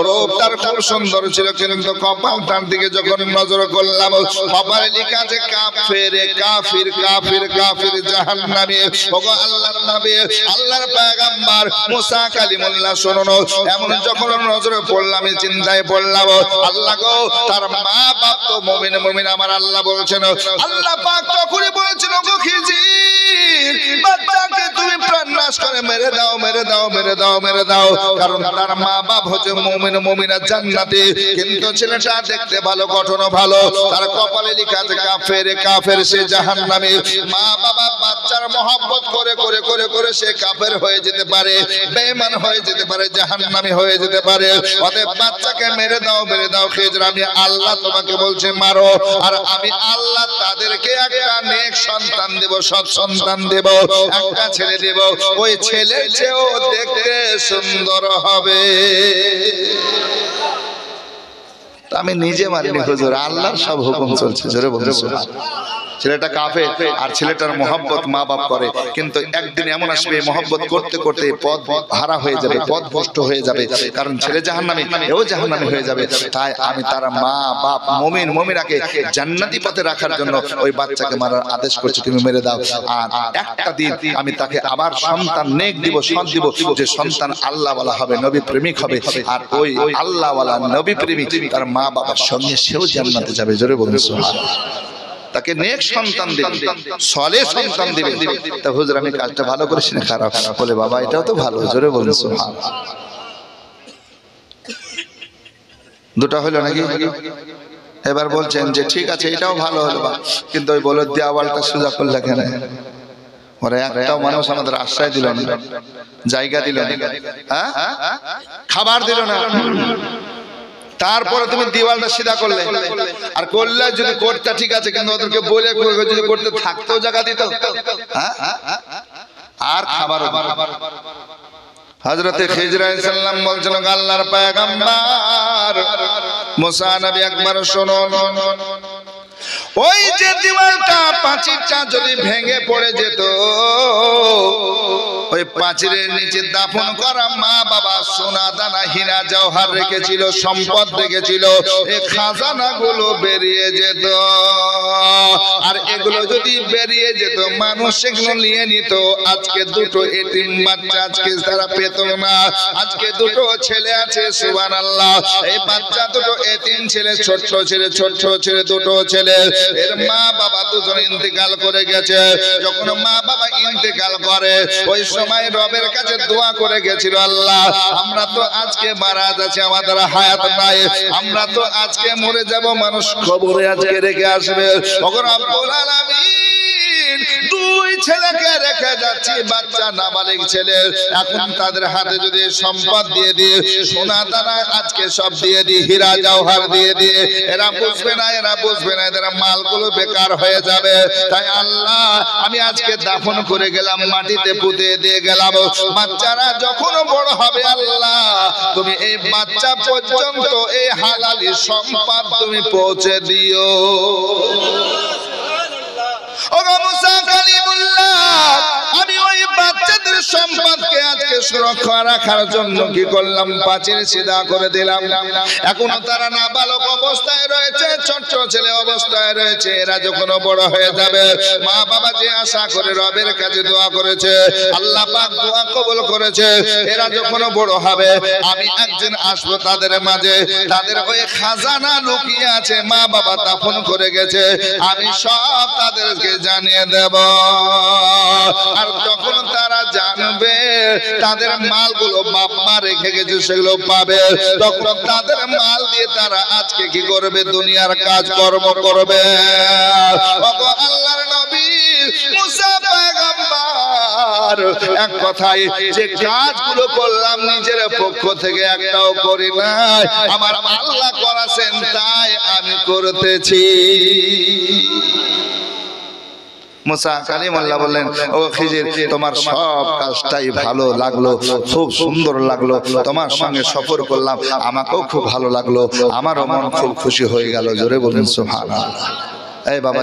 রূপটার খুব সুন্দর ছিল, কিন্তু কপালটার দিকে যখন নজর করলাম, কপালে লেখা আছে কাফের কাফির কাফির কাফির জাহান্নামী। ওগো আল্লাহর নবী, আল্লাহর পয়গম্বর মুসা কালিমুল্লাহ, শুনুন, এমন যখন নজরে পড়লাম, আমি চিন্তায় পড়লাম, আল্লাহ গো, তার মা বাপ তো মুমিন। আমার আল্লাহ বলছেন, আল্লাহ পাক তখনই বলেছেন, ওগো খিজির, বাচ্চাকে তুমি প্রাণনাশ করে মেরে দাও, কারণ তার মা বাপ হচ্ছে মুমিনা জান্নাতি, কিন্তু ছেলেটা দেখতে ভালো, গঠন ভালো, তার কপালে লেখা আছে কাফের সে জাহান্নামী। মা বাবা বাচ্চার মহব্বত করে করে করে করে সে কাফের হয়ে যেতে পারে, বেঈমান হয়ে যেতে পারে, জাহান্নামী হয়ে যেতে পারে। অতএব বাচ্চাকে মেরে দাও খিজির, আমি আল্লাহ তোমাকে বলছি মারো, আর আমি আল্লাহ তাদেরকে একটা নেক সন্তান দেব, সৎ সন্তান দেব, একটা ছেলে দেব, ওই ছেলের চেয়েও দেখতে সুন্দর হবে। আমি নিজে মারিনি হুজুর, আল্লাহর সব হুকুম চলছে। জোরে বলুন সুবহানাল্লাহ। ছেলেটা কাফের আর ছেলেটার মহব্বত মা বাপ করে, কিন্তু একদিন এমন আসবে মহব্বত করতে করতে পথ হারা হয়ে যাবে, পথ ভ্রষ্ট হয়ে যাবে, কারণ ছেলে জাহান্নামী, এও জাহান্নামী হয়ে যাবে। তাই আমি তার মা বাপ মুমিনাকে জান্নাতি পথে রাখার জন্য ওই বাচ্চাকে মারার আদেশ করছি, তুমি মেরে দাও। আর একটা দিন আমি তাকে আবার সন্তান নেক দিব, সৎ দিব, যে সন্তান আল্লাহওয়ালা হবে, নবী প্রেমিক হবে, আর ওই আল্লাহওয়ালা নবী প্রেমিক তার মা বাবার সঙ্গে সেও জান্নাতে যাবে। জোরে বলুন সুবহানাল্লাহ। তাকে নেক সন্তান দিবেন, সলেহ সন্তান দিবেন। তা হুজুর, আমি কাজটা ভালো করেছি না খারাপ? বলে বাবা, এটাও তো ভালো। জোরে বলুন সুবহানাল্লাহ। দুটো হলো নাকি? এবার বলছেন যে ঠিক আছে, এটাও ভালো হলো, কিন্তু ওই বলদ দেওয়ালটা সোজা করলে কেন? ওরা একটাও মানুষ আমাদের আশ্রয় দিল না, জায়গা দিল না, হ্যাঁ, খাবার দিল না, তারপরে তুমি দেওয়ালটা সিধা করলে। আর করলে যদি করতে ঠিক আছে, কিন্তু ওদেরকে বলে যদি করতে থাকতেও জায়গা দিত, আর খাবার। হযরতে খিজির আলাইহিস সালাম বলছেন, আল্লাহর পয়গম্বর মুসা নবী, একবার শুনুন, ওই যে দেওয়ালটা পাঁচিরটা যদি ভেঙে পড়ে যেত, ওই পাঁচিরের নিচে দাফন করা মা বাবা সোনা দানা হীরা জওহর রেখেছিল, সম্পদ রেখেছিল, এই খাজানাগুলো বেরিয়ে যেত। আর এগুলো যদি বেরিয়ে যেত, মানুষ সেগুলো নিয়ে নিত। আজকে দুটো এতিম বাচ্চা আজকে তারা পেত না। আজকে দুটো ছেলে আছে, সুবহানাল্লাহ, এই বাচ্চা দুটো এতিম ছেলে, ছোট ছেলে দুটো ছেলে, এর মা বাবা দুজন ইন্তেকাল করে গেছে। যখন মা বাবা ইন্তেকাল করে, ওই সময় রবের কাছে দোয়া করে গেছিল, আল্লাহ, আমরা তো আজকে মারা যাচ্ছি, আমাদের হায়াত নাই, আমরা তো আজকে মরে যাব, মানুষ কবরে আজকে রেখে আসবে। ওগো রব্বুল আলামিন, দুই ছেলেকে রেখে যাচ্ছি, বাচ্চা নাবালিগ ছেলে, এখন তাদের হাতে যদি সম্পদ দিয়ে দিয়ে, সোনা দানা আজকে সব দিয়ে দিয়ে, হীরা জওহর দিয়ে দিয়ে, এরা বুঝবে না, এরা বুঝবে না, এদের মালগুলো বেকার হয়ে যাবে। তাই আল্লাহ আমি আজকে দাফন করে গেলাম, মাটিতে পুঁতে দিয়ে গেলাম, বাচ্চারা যখন বড় হবে আল্লাহ তুমি এই বাচ্চা পর্যন্ত এই হালালি সম্পদ তুমি পৌঁছে দিও। ওগো মুসা কালিমুল্লাহ, আমি ওই বাচ্চাদের সম্পদকে আজকে সুরক্ষা রাখার জন্য কি করলাম, পাঁচিল সিধা করে দিলাম। এখনো তারা নাবালক অবস্থায় রয়েছে, ছোট ছেলে অবস্থায় রয়েছে। এরা যখন বড় হয়ে যাবে, মা বাবা যে আশা করে রবের কাছে দোয়া করেছে, আল্লাহ পাক দোয়া কবুল করেছে, এরা যখন বড় হবে আমি একদিন আসবো তাদের মাঝে, তাদের ওই খাজানা লুকিয়ে আছে, মা বাবা দাফন করে গেছে, আমি সব তাদেরকে জানিয়ে দেব। আর যখন তারা জানবে তাদের মালগুলো বাপ মা রেখে গেছে সেগুলো পাবে, তখন তাদের মাল দিয়ে তারা আজকে কি করবে, দুনিয়ার কাজ কর্ম করবে। ওগো আল্লাহর নবী মুসা পয়গম্বর, এক কথায় যে কাজগুলো করলাম নিজের পক্ষ থেকে একটাও করি নাই, আমার আল্লাহ করাছেন তাই আমি করতেছি। মুসা কালিমুল্লাহ বললেন, ও খিজির, তোমার সব কাজটাই ভালো লাগলো, খুব সুন্দর লাগলো, তোমার সঙ্গে সফর করলাম, আমাকেও খুব ভালো লাগলো, আমারও মন খুব খুশি হয়ে গেল। জোরে বলুন সুবহানাল্লাহ। এই বাবা